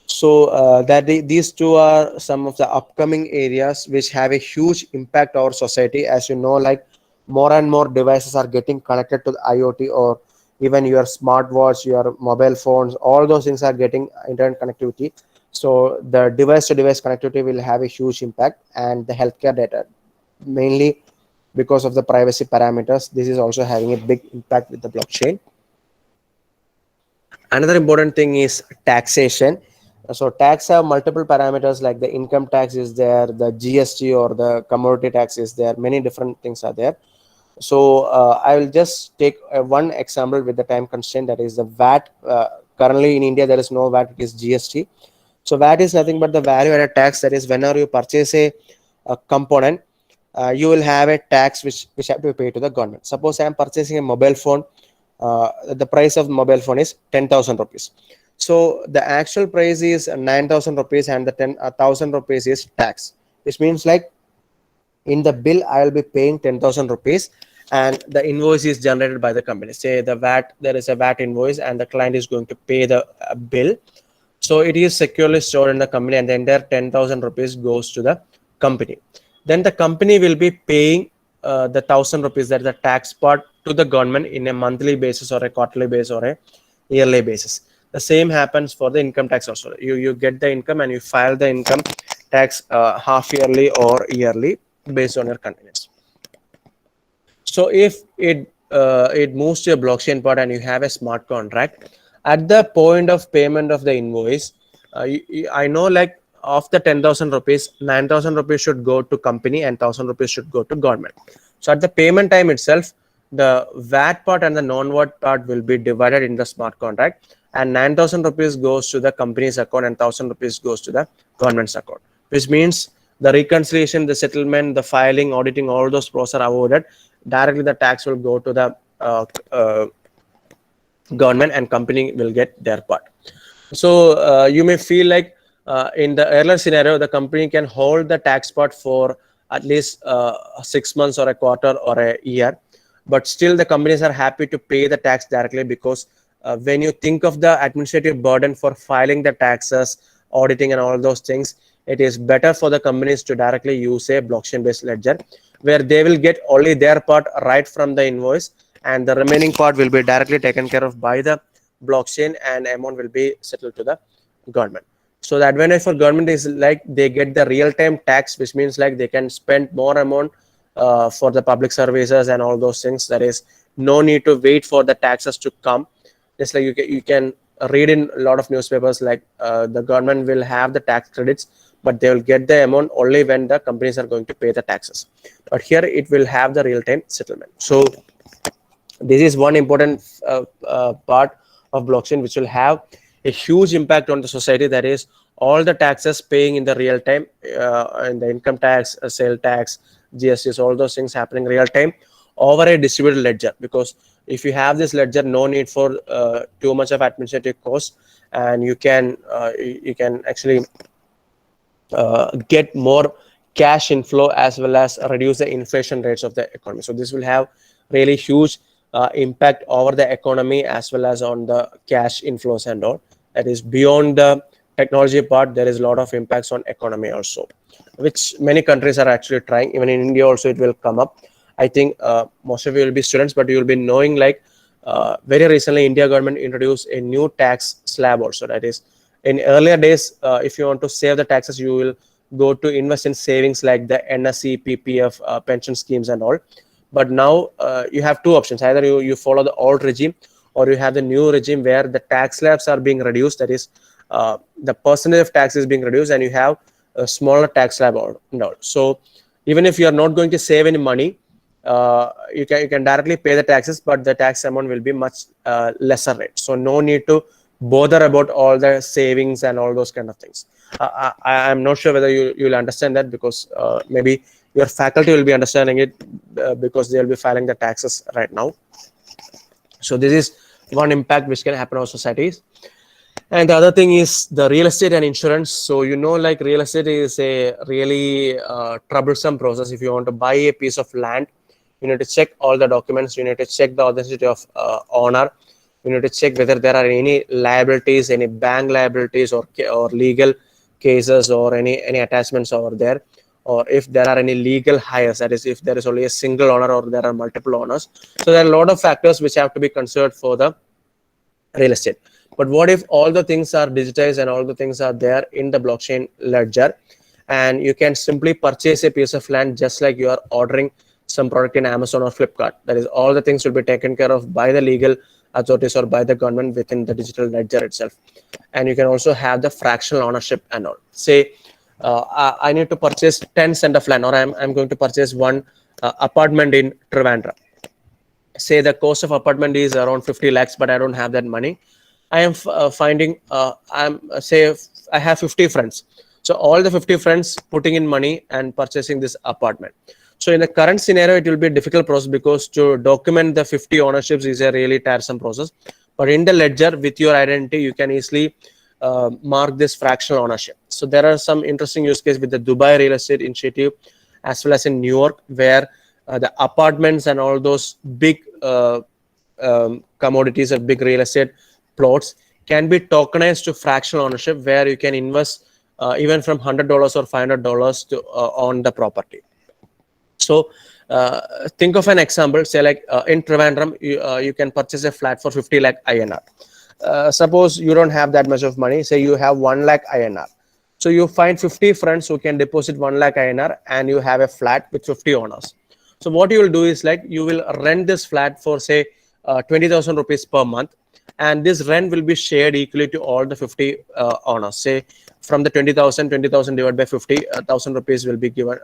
So these two are some of the upcoming areas which have a huge impact on our society. As you know, like more and more devices are getting connected to the IoT, or even your smartwatch, your mobile phones, all those things are getting internet connectivity. So the device to device connectivity will have a huge impact, and the healthcare data, mainly because of the privacy parameters, this is also having a big impact with the blockchain. Another important thing is taxation. So tax have multiple parameters, like the income tax is there, the GST or the commodity tax is there, many different things are there. So I will just take one example with the time constraint, that is the VAT. Currently in India there is no VAT, it is GST. So VAT is nothing but the value added tax. That is, whenever you purchase a component, you will have a tax which have to be paid to the government. Suppose I am purchasing a mobile phone. The price of mobile phone is 10,000 rupees. So the actual price is 9,000 rupees, and the 10,000 rupees is tax, which means like in the bill I will be paying 10,000 rupees, and the invoice is generated by the company. Say the VAT, there is a VAT invoice, and the client is going to pay the bill. So it is securely stored in the company, and the entire 10,000 rupees goes to the company. Then the company will be paying the 1,000 rupees, that is the tax part, to the government in a monthly basis or a quarterly basis or a yearly basis. The same happens for the income tax also. You get the income and you file the income tax half yearly or yearly based on your convenience. So if it moves to a blockchain part and you have a smart contract, at the point of payment of the invoice, I know like of the 10,000 rupees, 9,000 rupees should go to company and 1,000 rupees should go to government. So at the payment time itself, the VAT part and the non-VAT part will be divided in the smart contract, and 9,000 rupees goes to the company's account and 1,000 rupees goes to the government's account, which means the reconciliation, the settlement, the filing, auditing, all those process are avoided. Directly the tax will go to the government, and company will get their part. So you may feel like in the earlier scenario, the company can hold the tax part for at least 6 months or a quarter or a year, but still the companies are happy to pay the tax directly, because when you think of the administrative burden for filing the taxes, auditing and all those things, it is better for the companies to directly use a blockchain based ledger, where they will get only their part right from the invoice, and the remaining part will be directly taken care of by the blockchain, and amount will be settled to the government. So the advantage for government is like they get the real-time tax, which means like they can spend more amount for the public services and all those things. There is no need to wait for the taxes to come. Just like you can read in a lot of newspapers, like the government will have the tax credits, but they will get the amount only when the companies are going to pay the taxes. But here it will have the real-time settlement. So this is one important part of blockchain, which will have a huge impact on the society. That is, all the taxes paying in the real time, and the income tax, sale tax, GSTs, all those things happening real time over a distributed ledger. Because if you have this ledger, no need for too much of administrative cost, and you can actually get more cash inflow, as well as reduce the inflation rates of the economy. So this will have really huge impact over the economy, as well as on the cash inflows and all. That is, beyond the technology part, there is a lot of impacts on economy also, which many countries are actually trying. Even in India also it will come up. I think most of you will be students, but you will be knowing like very recently India government introduced a new tax slab also. That is, in earlier days, if you want to save the taxes, you will go to invest in savings like the NSE, PPF, pension schemes and all. But now you have two options: either you follow the old regime, or you have the new regime where the tax slabs are being reduced. That is, the percentage of tax is being reduced, and you have a smaller tax slab and all. So even if you are not going to save any money, you can directly pay the taxes, but the tax amount will be much lesser rate. So no need to bother about all the savings and all those kind of things. I'm not sure whether you'll understand that, because maybe your faculty will be understanding it, because they'll be filing the taxes right now. So this is one impact which can happen on societies. And the other thing is the real estate and insurance. So like real estate is a really troublesome process. If you want to buy a piece of land, you need to check all the documents, you need to check the authenticity of owner, you need to check whether there are any liabilities, any bank liabilities, or legal cases, or any attachments over there, or if there are any legal hires, that is, if there is only a single owner or there are multiple owners. So there are a lot of factors which have to be considered for the real estate. But what if all the things are digitized and all the things are there in the blockchain ledger, and you can simply purchase a piece of land just like you are ordering some product in Amazon or Flipkart? That is, all the things will be taken care of by the legal authorities or by the government within the digital ledger itself. And you can also have the fractional ownership and all. Say I need to purchase 10 cent of land, or I'm going to purchase one apartment in Trivandrum. Say the cost of apartment is around 50 lakhs, but I don't have that money. I am finding, I have 50 friends. So all the 50 friends putting in money and purchasing this apartment. So in the current scenario, it will be a difficult process because to document the 50 ownerships is a really tiresome process. But in the ledger with your identity, you can easily mark this fractional ownership. So there are some interesting use cases with the Dubai Real Estate Initiative, as well as in New York, where the apartments and all those big commodities or big real estate plots can be tokenized to fractional ownership, where you can invest even from $100 or $500 to on the property. So think of an example, say like in Trivandrum, you can purchase a flat for 50 lakh INR. Suppose you don't have that much of money, say you have 1 lakh INR. So you find 50 friends who can deposit 1 lakh INR and you have a flat with 50 owners. So what you will do is like you will rent this flat for say 20,000 rupees per month, and this rent will be shared equally to all the 50 owners. Say from the 20,000 divided by 50,000 rupees will be given,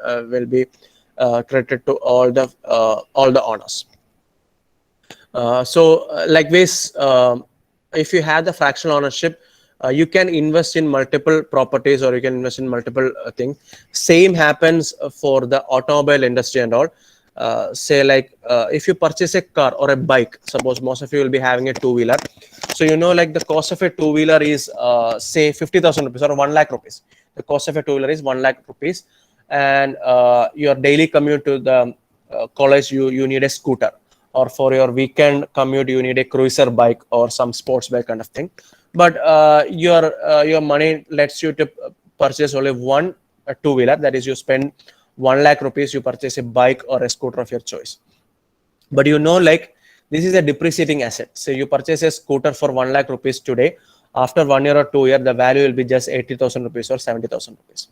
credited to all the owners. Likewise, if you have the fractional ownership, you can invest in multiple properties or you can invest in multiple things. Same happens for the automobile industry and all. Say like if you purchase a car or a bike, suppose most of you will be having a two-wheeler. So you know like the cost of a two-wheeler is say 50,000 rupees or 1 lakh rupees. The cost of a two-wheeler is 1 lakh rupees, and your daily commute to the college, you need a scooter, or for your weekend commute you need a cruiser bike or some sports bike kind of thing. But your money lets you to purchase only one two-wheeler, that is you spend 1 lakh rupees, you purchase a bike or a scooter of your choice. But you know like this is a depreciating asset. So you purchase a scooter for 1 lakh rupees today, after 1 year or 2 years the value will be just 80,000 rupees or 70,000 rupees.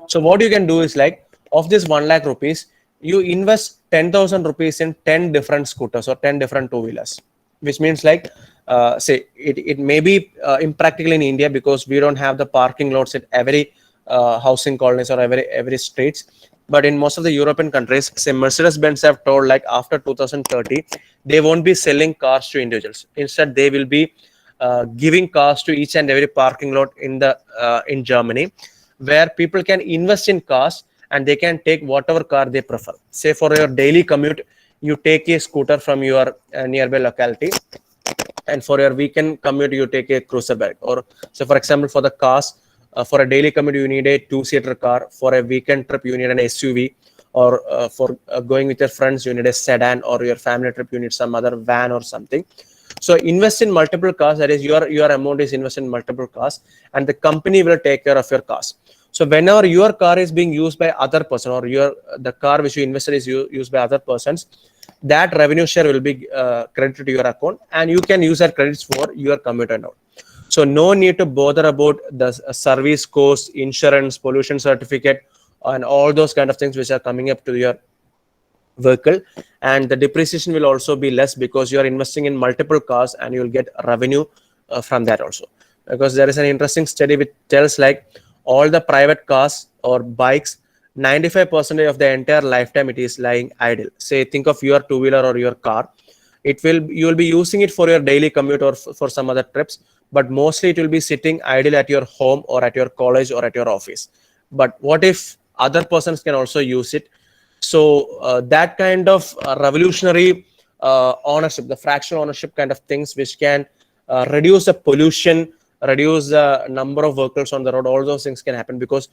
So what you can do is like of this 1 lakh rupees, you invest 10,000 rupees in 10 different scooters or 10 different two-wheelers, which means like say it may be impractical in India because we don't have the parking lots at every housing colonies or every streets. But in most of the European countries, say Mercedes-Benz have told like after 2030, they won't be selling cars to individuals. Instead, they will be giving cars to each and every parking lot in Germany, where people can invest in cars and they can take whatever car they prefer. Say for your daily commute, you take a scooter from your nearby locality, and for your weekend commute, you take a cruiser bike. Or so, for example, for the cars, for a daily commute, you need a two-seater car. For a weekend trip, you need an SUV. Or for going with your friends, you need a sedan. Or your family trip, you need some other van or something. So invest in multiple cars. That is, your amount is invested in multiple cars, and the company will take care of your cars. So whenever your car is being used by other person, or the car which you invested is used by other persons, that revenue share will be credited to your account, and you can use that credits for your commute and all. So no need to bother about the service cost, insurance, pollution certificate, and all those kind of things which are coming up to your vehicle. And the depreciation will also be less because you are investing in multiple cars and you will get revenue from that also. Because there is an interesting study which tells like all the private cars or bikes, 95% of the entire lifetime it is lying idle. Say think of your two-wheeler or your car. You will be using it for your daily commute or for some other trips, but mostly it will be sitting idle at your home or at your college or at your office. But what if other persons can also use it? So that kind of revolutionary ownership, the fractional ownership kind of things, which can reduce the pollution, reduce the number of vehicles on the road, all those things can happen because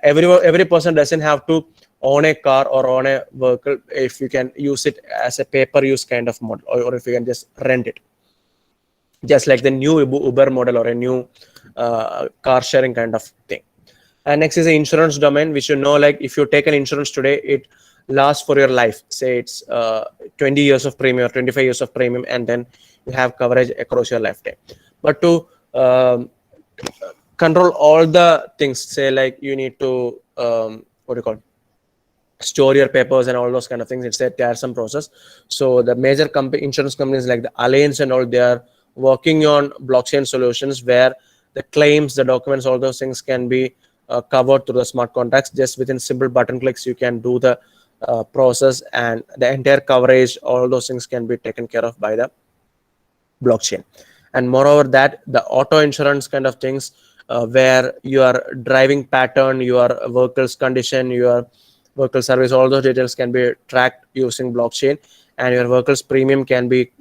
every person doesn't have to own a car or own a vehicle if you can use it as a pay-per-use kind of model, or if you can just rent it, just like the new Uber model or a new car sharing kind of thing. And next is the insurance domain, which you know, like if you take an insurance today, it lasts for your life. Say it's 20 years of premium or 25 years of premium, and then you have coverage across your lifetime. But to control all the things, say like you need to store your papers and all those kind of things, it's a tiresome process. So the major insurance companies like the Allianz and all, they are working on blockchain solutions where the claims, the documents, all those things can be covered through the smart contracts. Just within simple button clicks, you can do the process, and the entire coverage, all those things can be taken care of by the blockchain. And moreover that the auto insurance kind of things, where your driving pattern, your vehicle's condition, your vehicle service, all those details can be tracked using blockchain, and your vehicle's premium can be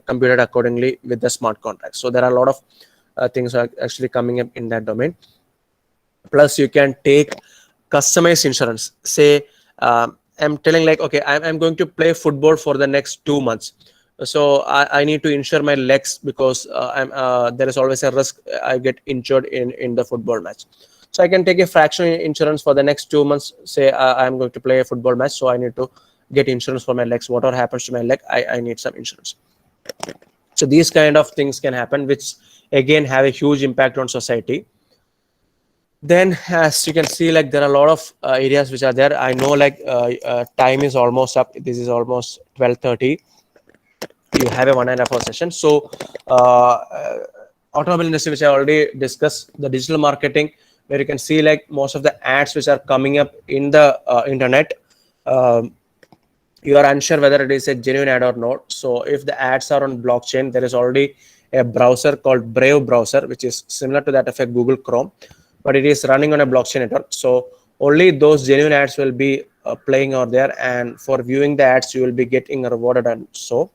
computed accordingly with the smart contracts. So there are a lot of things are actually coming up in that domain. Plus you can take customized insurance. Say I'm telling like, okay, I'm going to play football for the next 2 months, so I need to insure my legs because there is always a risk I get injured in the football match. So I can take a fractional insurance for the next 2 months. Say I'm going to play a football match, so I need to get insurance for my legs. Whatever happens to my leg, I need some insurance. So these kind of things can happen, which again have a huge impact on society. Then as you can see, like there are a lot of areas which are there. I know like time is almost up. This is almost 12:30. You have a 1.5 hour session. So automobile industry, which I already discussed, the digital marketing, where you can see like most of the ads which are coming up in the internet, you are unsure whether it is a genuine ad or not. So if the ads are on blockchain, there is already a browser called Brave browser, which is similar to that of a Google Chrome, but it is running on a blockchain network. So only those genuine ads will be playing out there, and for viewing the ads you will be getting rewarded. And so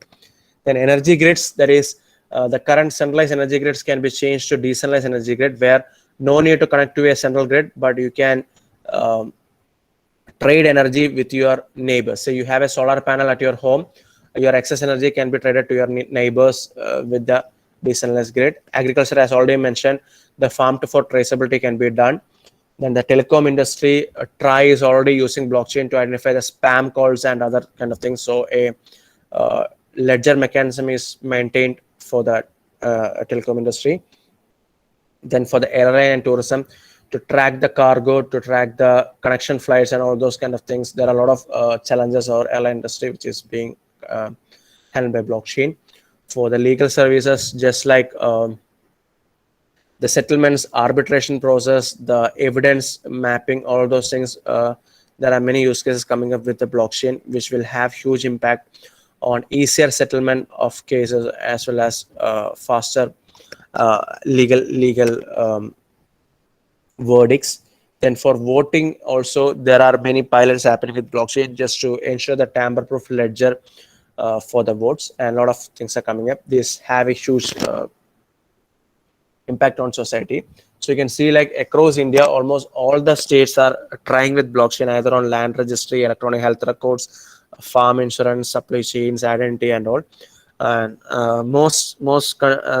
then energy grids, that is the current centralized energy grids can be changed to decentralized energy grid, where no need to connect to a central grid, but you can trade energy with your neighbors. So you have a solar panel at your home, your excess energy can be traded to your neighbors with the decentralized grid. Agriculture, as already mentioned, the farm to fork traceability can be done. Then the telecom industry, TRAI is already using blockchain to identify the spam calls and other kind of things. So a ledger mechanism is maintained for the telecom industry. Then for the airline and tourism, to track the cargo, to track the connection flights and all those kind of things, there are a lot of challenges or airline industry which is being handled by blockchain. For the legal services, just like the settlements, arbitration process, the evidence mapping, all those things, there are many use cases coming up with the blockchain, which will have huge impact on easier settlement of cases, as well as faster legal verdicts. Then for voting also, there are many pilots happening with blockchain just to ensure the tamper-proof ledger for the votes, and a lot of things are coming up. These have a huge impact on society. So you can see like across India, almost all the states are trying with blockchain, either on land registry, electronic health records, farm insurance, supply chains, identity, and all. And most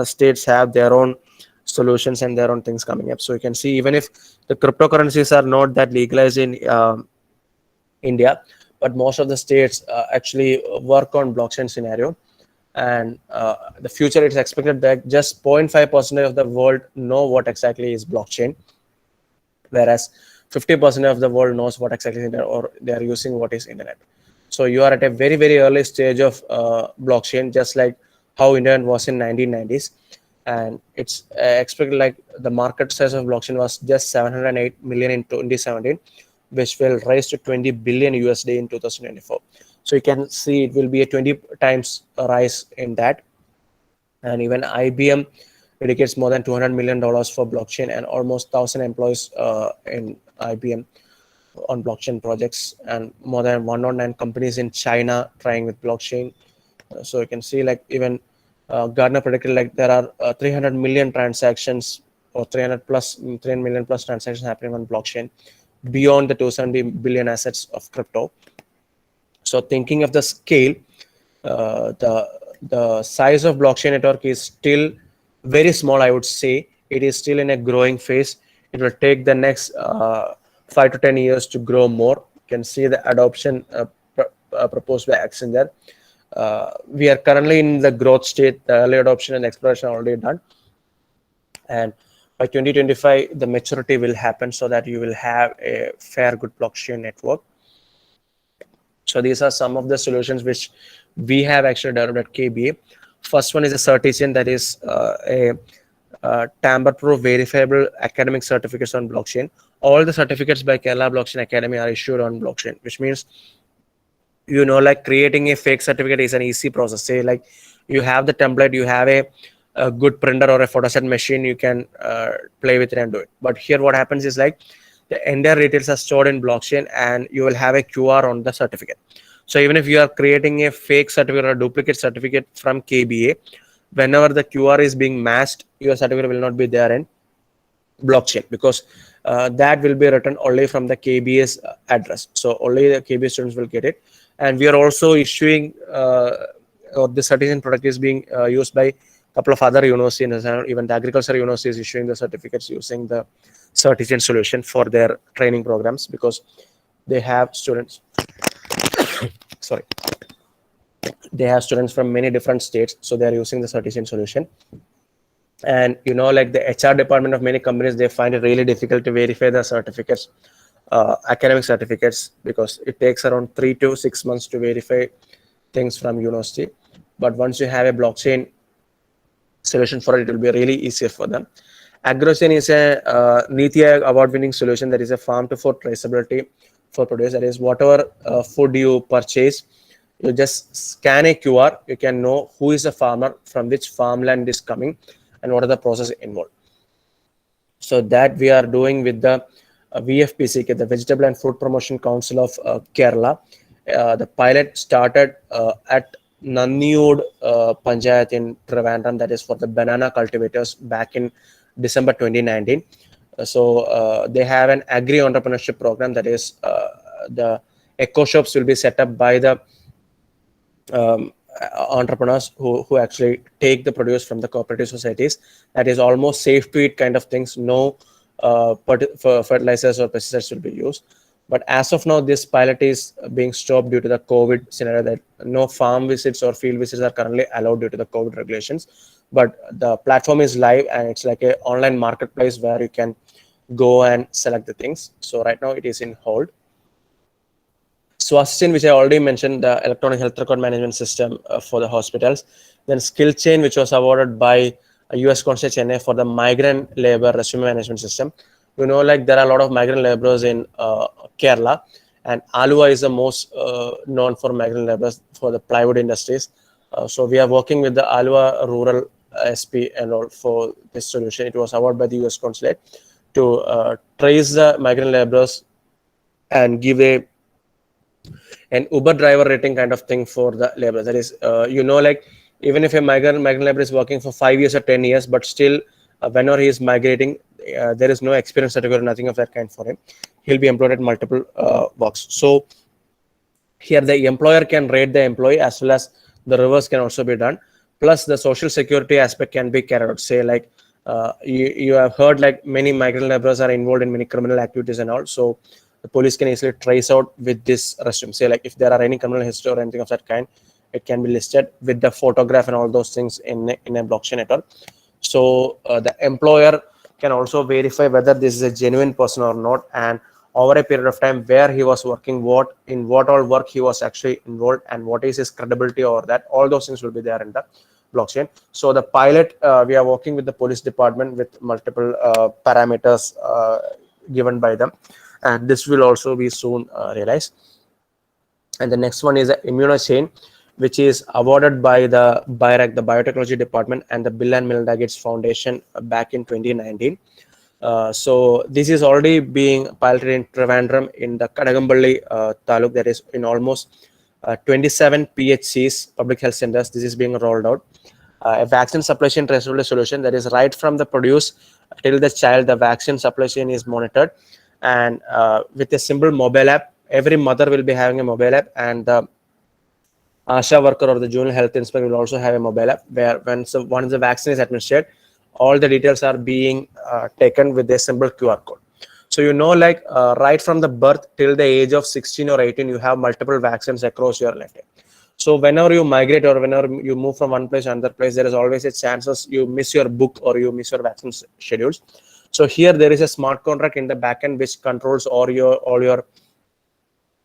states have their own solutions and their own things coming up. So you can see, even if the cryptocurrencies are not that legalized in India, but most of the states actually work on blockchain scenario. And the future, it's expected that just 0.5% of the world know what exactly is blockchain, whereas 50% of the world knows what exactly is internet, or they are using what is internet. So you are at a very, very early stage of blockchain, just like how internet was in 1990s. And it's expected like the market size of blockchain was just 708 million in 2017, which will rise to 20 billion USD in 2024. So you can see it will be a 20 times rise in that. And even IBM dedicates more than $200 million for blockchain, and almost 1,000 employees in IBM on blockchain projects, and more than 109 companies in China trying with blockchain. So you can see like even Gartner predicted like there are 300 million transactions, or 300 million plus transactions happening on blockchain, beyond the 270 billion assets of crypto. So thinking of the scale, the size of blockchain network is still very small, I would say. It is still in a growing phase. It will take the next 5 to 10 years to grow more. You can see the adoption proposed by Accenture. We are currently in the growth state. The early adoption and exploration are already done. And by 2025, the maturity will happen, so that you will have a fair, good blockchain network. So these are some of the solutions which we have actually developed at KBA. First one is a Certician, that is a tamper-proof verifiable academic certificates on blockchain. All the certificates by Kerala Blockchain Academy are issued on blockchain, which means, like creating a fake certificate is an easy process. Say like you have the template, you have a a good printer or a photoset machine, you can play with it and do it. But here what happens is like the entire details are stored in blockchain, and you will have a QR on the certificate. So even if you are creating a fake certificate or a duplicate certificate from KBA, whenever the QR is being matched, your certificate will not be there in blockchain, because that will be written only from the KBA's address. So only the KBA students will get it. And we are also issuing, or the certificate product is being used by a couple of other universities, and even the agriculture university is issuing the certificates using the certificate solution for their training programs, because they have students sorry, they have students from many different states, so they are using the certificate solution. And like the HR department of many companies, they find it really difficult to verify the certificates, academic certificates, because it takes around 3 to 6 months to verify things from university. But once you have a blockchain solution for it, it will be really easier for them. AgroChain is a Niti Aayog award-winning solution that is a farm to fork traceability for produce. That is, whatever food you purchase, you just scan a QR, you can know who is the farmer, from which farmland is coming, and what are the process involved. So that we are doing with the VFPCK, the Vegetable and Fruit Promotion Council of Kerala. The pilot started at Nanniyod Panchayat in Trivandrum, that is for the banana cultivators, back in December 2019. So they have an agri entrepreneurship program, that is the eco shops will be set up by the entrepreneurs who actually take the produce from the cooperative societies. That is almost safe to eat kind of things. No fertilizers or pesticides will be used. But as of now, this pilot is being stopped due to the COVID scenario, that no farm visits or field visits are currently allowed due to the COVID regulations. But the platform is live, and it's like an online marketplace where you can go and select the things. So right now it is in hold. SwasthChain, which I already mentioned, the electronic health record management system for the hospitals. Then SkillChain, which was awarded by US Consul Chennai for the migrant labor resume management system. Like there are a lot of migrant laborers in Kerala, and Alua is the most known for migrant laborers for the plywood industries. So we are working with the Alua Rural SP and all for this solution. It was awarded by the US Consulate to trace the migrant laborers and give an Uber driver rating kind of thing for the labor. That is, like even if a migrant labor is working for 5 years or 10 years, but still whenever he is migrating, there is no experience certificate or nothing of that kind for him. He'll be employed at multiple works. So here the employer can rate the employee, as well as the reverse can also be done. Plus the social security aspect can be carried out. Say like you have heard like many migrant laborers are involved in many criminal activities and all. So the police can easily trace out with this resume. Say like if there are any criminal history or anything of that kind, it can be listed with the photograph and all those things in a blockchain at all. So the employer can also verify whether this is a genuine person or not, and over a period of time where he was working, in what all work he was actually involved, and what is his credibility over that. All those things will be there in the blockchain. So the pilot, we are working with the police department with multiple parameters given by them, and this will also be soon realized. And the next one is the ImmunoChain, which is awarded by the BIRAC, the Biotechnology Department, and the Bill and Melinda Gates Foundation back in 2019. So this is already being piloted in Trivandrum in the Kadagambally Taluk, that is in almost 27 PHCs, public health centers. This is being rolled out. A vaccine supply chain traceability solution, that is right from the produce till the child, the vaccine supply chain is monitored. And with a simple mobile app, every mother will be having a mobile app, and the ASHA worker or the juvenile health inspector will also have a mobile app, where once the vaccine is administered, all the details are being taken with a simple QR code. So like right from the birth till the age of 16 or 18, you have multiple vaccines across your lifetime. So whenever you migrate or whenever you move from one place to another place, there is always a chance you miss your book or you miss your vaccine schedules. So here there is a smart contract in the backend which controls all your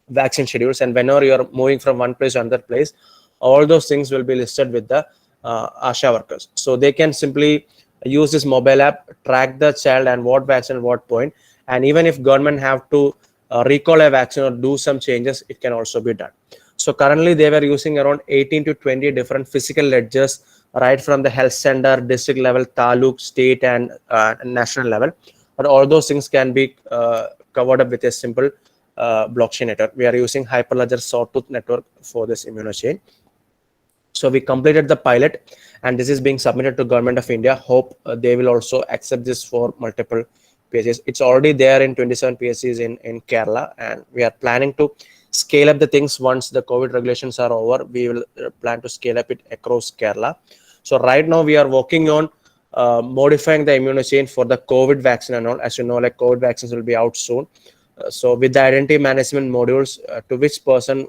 vaccine schedules, and whenever you are moving from one place to another place, all those things will be listed with the ASHA workers. So they can simply use this mobile app, track the child and what vaccine at what point, and even if government have to recall a vaccine or do some changes, it can also be done. So currently they were using around 18 to 20 different physical ledgers, right from the health center, district level, taluk, state, and national level. But all those things can be covered up with a simple blockchain network. We are using Hyperledger Sawtooth network for this immunochain. So we completed the pilot, and this is being submitted to Government of India. Hope they will also accept this for multiple PSCs. It's already there in 27 PSCs in Kerala, and we are planning to scale up the things once the COVID regulations are over. We will plan to scale up it across Kerala. So right now we are working on modifying the immunochain for the COVID vaccine and all. As you know, like COVID vaccines will be out soon. So with the identity management modules, to which person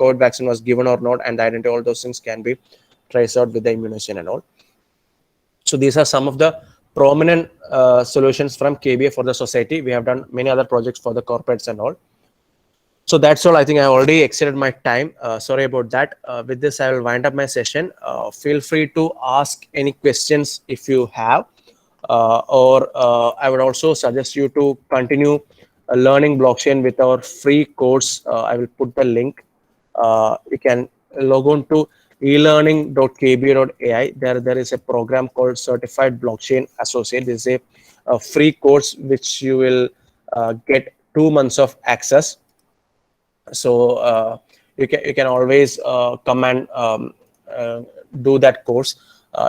COVID vaccine was given or not, and the identity, all those things can be traced out with the immunochain and all. So these are some of the prominent solutions from KBA for the society. We have done many other projects for the corporates and all. So that's all. I think I already exceeded my time. Sorry about that. With this, I will wind up my session. Feel free to ask any questions if you have, or I would also suggest you to continue learning blockchain with our free course. I will put the link. You can log on to elearning.kba.ai. There is a program called Certified Blockchain Associate. This is a free course which you will get 2 months of access. So you can always come and do that course.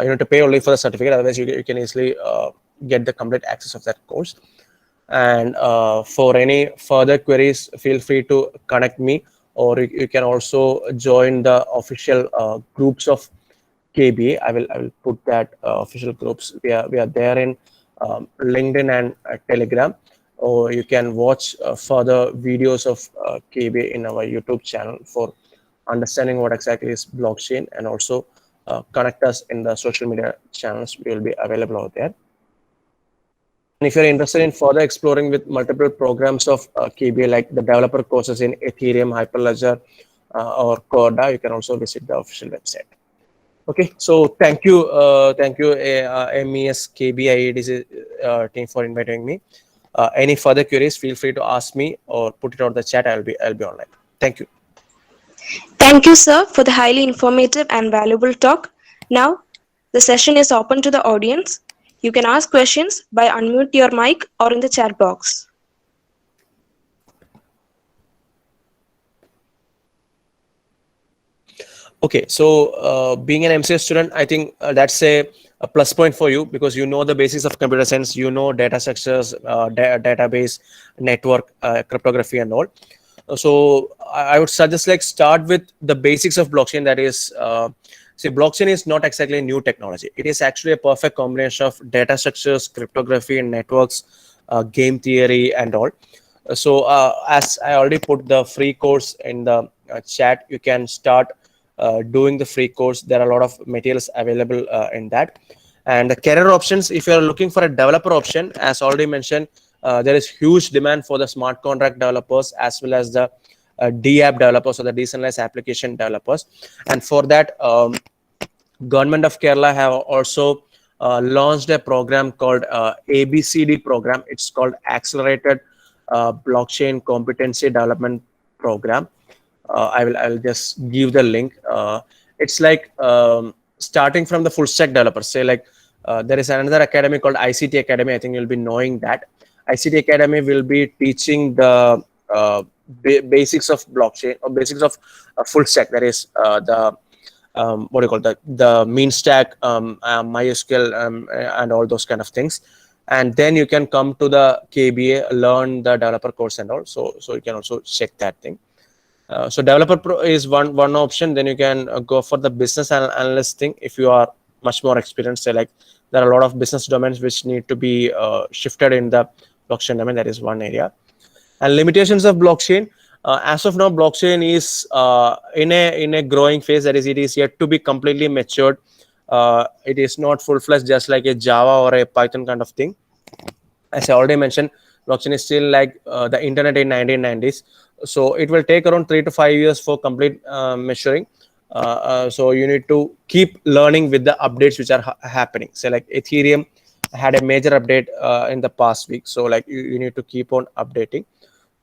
You need to pay only for the certificate. Otherwise, you can easily get the complete access of that course. And for any further queries, feel free to connect me, or you can also join the official groups of KBA. I will put that official groups. We are there in LinkedIn and Telegram, or you can watch further videos of KBA in our YouTube channel for understanding what exactly is blockchain, and also connect us in the social media channels. We will be available out there. And if you're interested in further exploring with multiple programs of KBA, like the developer courses in Ethereum, Hyperledger, or Corda, you can also visit the official website. Okay, so thank you, MES KBA IEDC team for inviting me. Any further queries, feel free to ask me or put it on the chat. I'll be online. Thank you. Thank you, sir, for the highly informative and valuable talk. Now, the session is open to the audience. You can ask questions by unmute your mic or in the chat box. Okay, so being an MCS student, I think that's a plus point for you, because you know the basics of computer science, you know data structures, database, network, cryptography, and all. So I would suggest like start with the basics of blockchain. That is, see, blockchain is not exactly a new technology. It is actually a perfect combination of data structures, cryptography, and networks, game theory, and all. So as I already put the free course in the chat, you can start doing the free course. There are a lot of materials available in that. And the career options, if you're looking for a developer option, as already mentioned, there is huge demand for the smart contract developers as well as the DApp developers, or the decentralized application developers. And for that, Government of Kerala have also launched a program called ABCD program. It's called Accelerated Blockchain Competency Development Program. I will just give the link. It's like starting from the full stack developers. Say like there is another academy called ICT Academy. I think you'll be knowing that. ICT Academy will be teaching the basics of blockchain, or basics of full stack. That is the what do you call the mean stack, MySQL, and all those kind of things. And then you can come to the KBA, learn the developer course and all. So you can also check that thing. So developer pro is one option. Then you can go for the business analyst thing if you are much more experienced. Say like there are a lot of business domains which need to be shifted in the blockchain domain. That is one area. And limitations of blockchain. As of now, blockchain is in a growing phase. That is, it is yet to be completely matured. It is not full-fledged, just like a Java or a Python kind of thing. As I already mentioned, blockchain is still like the internet in 1990s. So it will take around 3 to 5 years for complete maturing. So you need to keep learning with the updates which are happening. So like Ethereum had a major update in the past week. So like you need to keep on updating.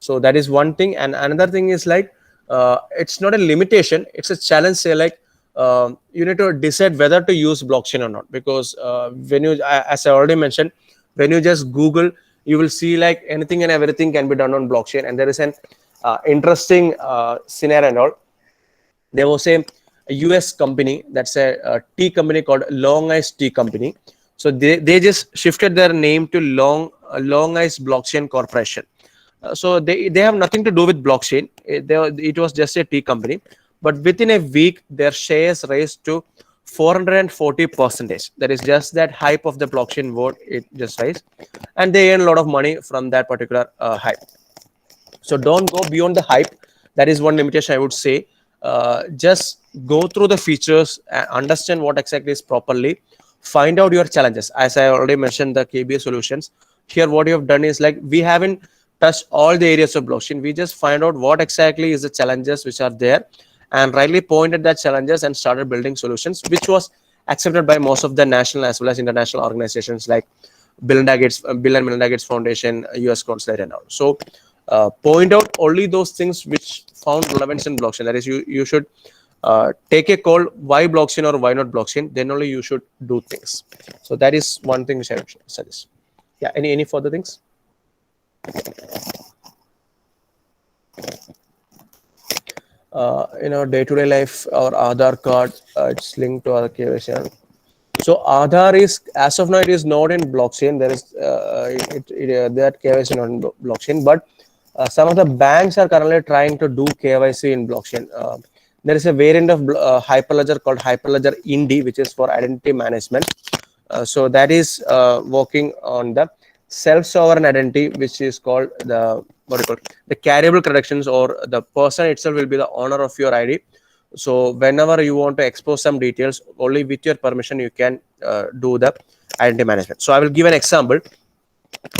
So that is one thing. And another thing is like it's not a limitation, it's a challenge. Say like you need to decide whether to use blockchain or not, because when you, as I already mentioned, when you just Google, you will see like anything and everything can be done on blockchain. And there is an interesting scenario and all. There was a US company, that's a tea company called Long Ice Tea Company. So they just shifted their name to Long Ice Blockchain Corporation. So they have nothing to do with blockchain. It was just a tea company, but within a week their shares raised to 440%. That is just that hype of the blockchain word, it just raised, and they earn a lot of money from that particular hype. So don't go beyond the hype. That is one limitation I would say. Just go through the features and understand what exactly is properly. Find out your challenges. As I already mentioned, the KBA solutions. Here, what you have done is like we haven't touched all the areas of blockchain. We just find out what exactly is the challenges which are there, and rightly pointed that challenges and started building solutions, which was accepted by most of the national as well as international organizations like Bill and Melinda Gates Foundation, US Consulate, and all. So point out only those things which found relevance in blockchain. That is, you should take a call why blockchain or why not blockchain. Then only you should do things. So that is one thing which I would suggest. Yeah. Any further things? In our day-to-day life, our Aadhaar card, it's linked to our KYC. So Aadhaar is, as of now, it is not in blockchain. There is that KYC not in blockchain, but some of the banks are currently trying to do KYC in blockchain. There is a variant of Hyperledger called Hyperledger Indy, which is for identity management. So that is working on the self-sovereign identity, which is called the the carryable credentials, or the person itself will be the owner of your ID. So whenever you want to expose some details, only with your permission you can do the identity management. So I will give an example.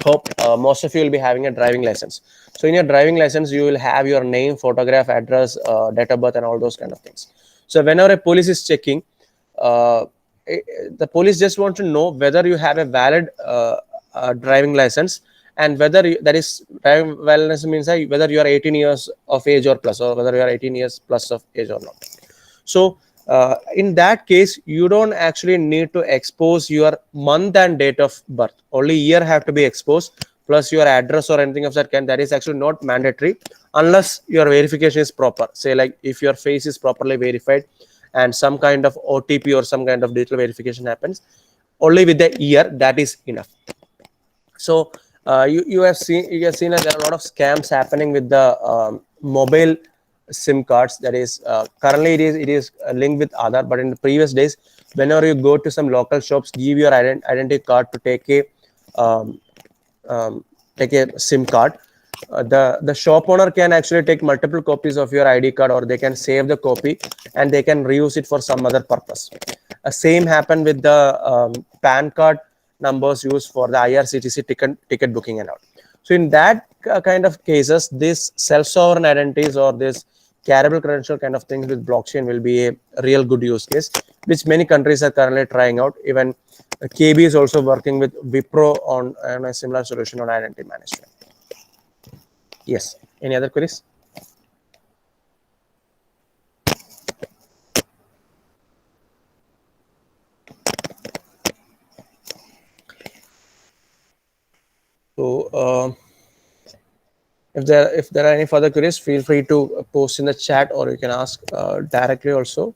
Hope most of you will be having a driving license. So in your driving license, you will have your name, photograph, address, date of birth, and all those kind of things. So whenever a police is checking, the police just want to know whether you have a valid driving license, and whether that is driving wellness means whether you are 18 years of age or plus, or whether you are 18 years plus of age or not. So in that case, you don't actually need to expose your month and date of birth. Only year have to be exposed, plus your address or anything of that kind. That is actually not mandatory unless your verification is proper. Say like if your face is properly verified and some kind of OTP or some kind of digital verification happens, only with the year, that is enough. So you have seen that there are a lot of scams happening with the mobile SIM cards. That is currently it is linked with Aadhaar, but in the previous days, whenever you go to some local shops, give your identity card to take a SIM card. The shop owner can actually take multiple copies of your ID card, or they can save the copy and they can reuse it for some other purpose. Same happened with the PAN card numbers used for the IRCTC ticket booking and all. So in that kind of cases, this self-sovereign identities or this carryable credential kind of things with blockchain will be a real good use case, which many countries are currently trying out. Even KB is also working with Wipro on a similar solution on identity management. Yes. Any other queries? So if there are any further queries, feel free to post in the chat, or you can ask directly also.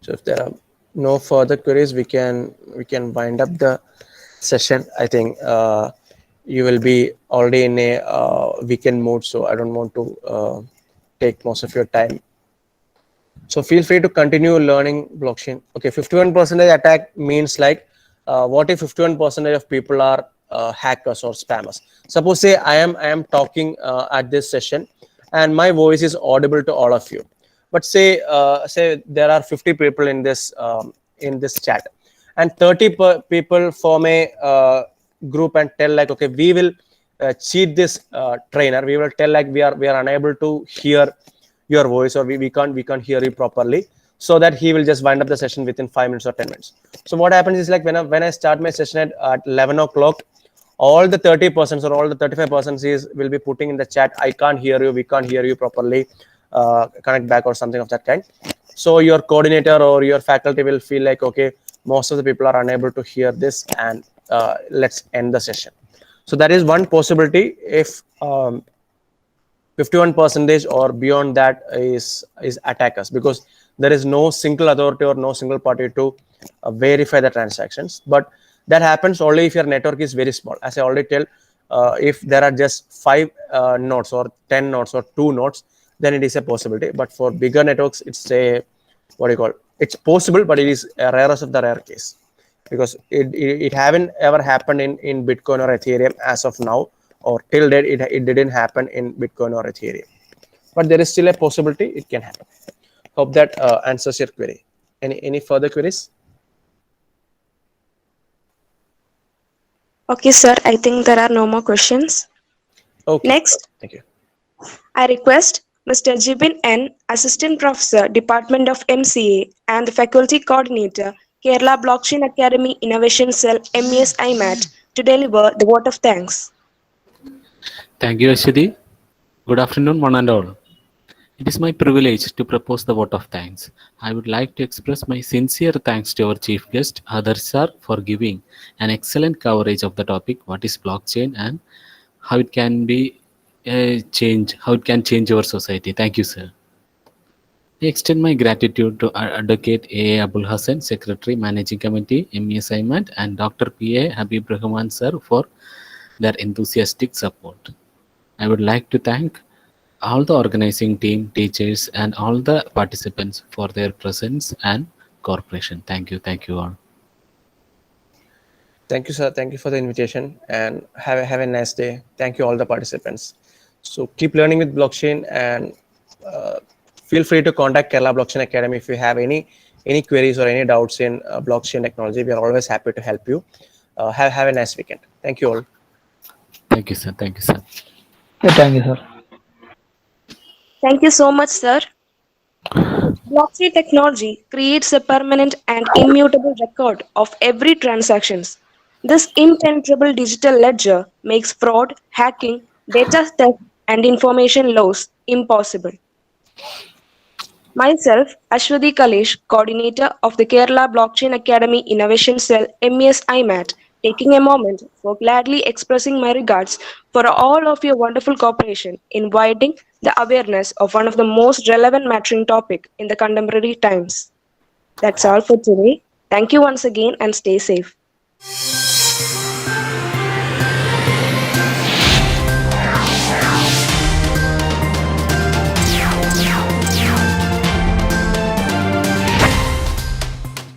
So if there are no further queries, we can wind up the session. I think you will be already in a weekend mode, so I don't want to take most of your time. So feel free to continue learning blockchain. Okay, 51% attack means like what if 51% of people are hackers or spammers? Suppose say I am talking at this session and my voice is audible to all of you, but say there are 50 people in this chat, and 30 people form a group and tell like, okay, we will cheat this trainer. We will tell like we are unable to hear your voice, or we can't hear you properly, so that he will just wind up the session within 5 minutes or 10 minutes. So what happens is like when I start my session at 11 o'clock, all the 30% or all the 35% is will be putting in the chat, I can't hear you, we can't hear you properly, connect back or something of that kind. So your coordinator or your faculty will feel like, okay, most of the people are unable to hear this, and let's end the session. So that is one possibility. If 51% or beyond that is attackers, because there is no single authority or no single party to verify the transactions. But that happens only if your network is very small. As I already tell, if there are just 5 nodes or 10 nodes or 2 nodes, then it is a possibility. But for bigger networks, it's a, what do you call, it's possible, but it is a rarest of the rare case, because it haven't ever happened in Bitcoin or Ethereum as of now, or till date it didn't happen in Bitcoin or Ethereum. But there is still a possibility it can happen. Hope that answers your query. Any further queries? Okay, sir. I think there are no more questions. Okay. Next, Thank you. I request Mr. Jibin N, Assistant Professor, Department of MCA, and the Faculty Coordinator, Kerala Blockchain Academy Innovation Cell, MES IMAT, to deliver the vote of thanks. Thank you, Ashwati. Good afternoon, one and all. It is my privilege to propose the vote of thanks. I would like to express my sincere thanks to our chief guest, Adarsh sir, for giving an excellent coverage of the topic, what is blockchain and how it can be how it can change our society. Thank you, sir. I extend my gratitude to our Advocate A. Abul Hassan, Secretary, Managing Committee, MES IMAT, and Dr. P.A. Habib Rahman, sir, for their enthusiastic support. I would like to thank all the organizing team, teachers, and all the participants for their presence and cooperation. Thank you. Thank you all. Thank you, sir. Thank you for the invitation, and have a nice day. Thank you, all the participants. So keep learning with blockchain, and feel free to contact Kerala Blockchain Academy if you have any queries or any doubts in blockchain technology. We are always happy to help you. Have a nice weekend. Thank you all. Thank you, sir. Thank you, sir. Thank you, sir. Thank you so much, sir. Blockchain technology creates a permanent and immutable record of every transactions. This impenetrable digital ledger makes fraud, hacking, data theft, and information loss impossible. Myself, Ashwati Kalesh, coordinator of the Kerala Blockchain Academy Innovation Cell, MES IMAT, taking a moment for gladly expressing my regards for all of your wonderful cooperation in widening the awareness of one of the most relevant mattering topic in the contemporary times. That's all for today. Thank you once again and stay safe.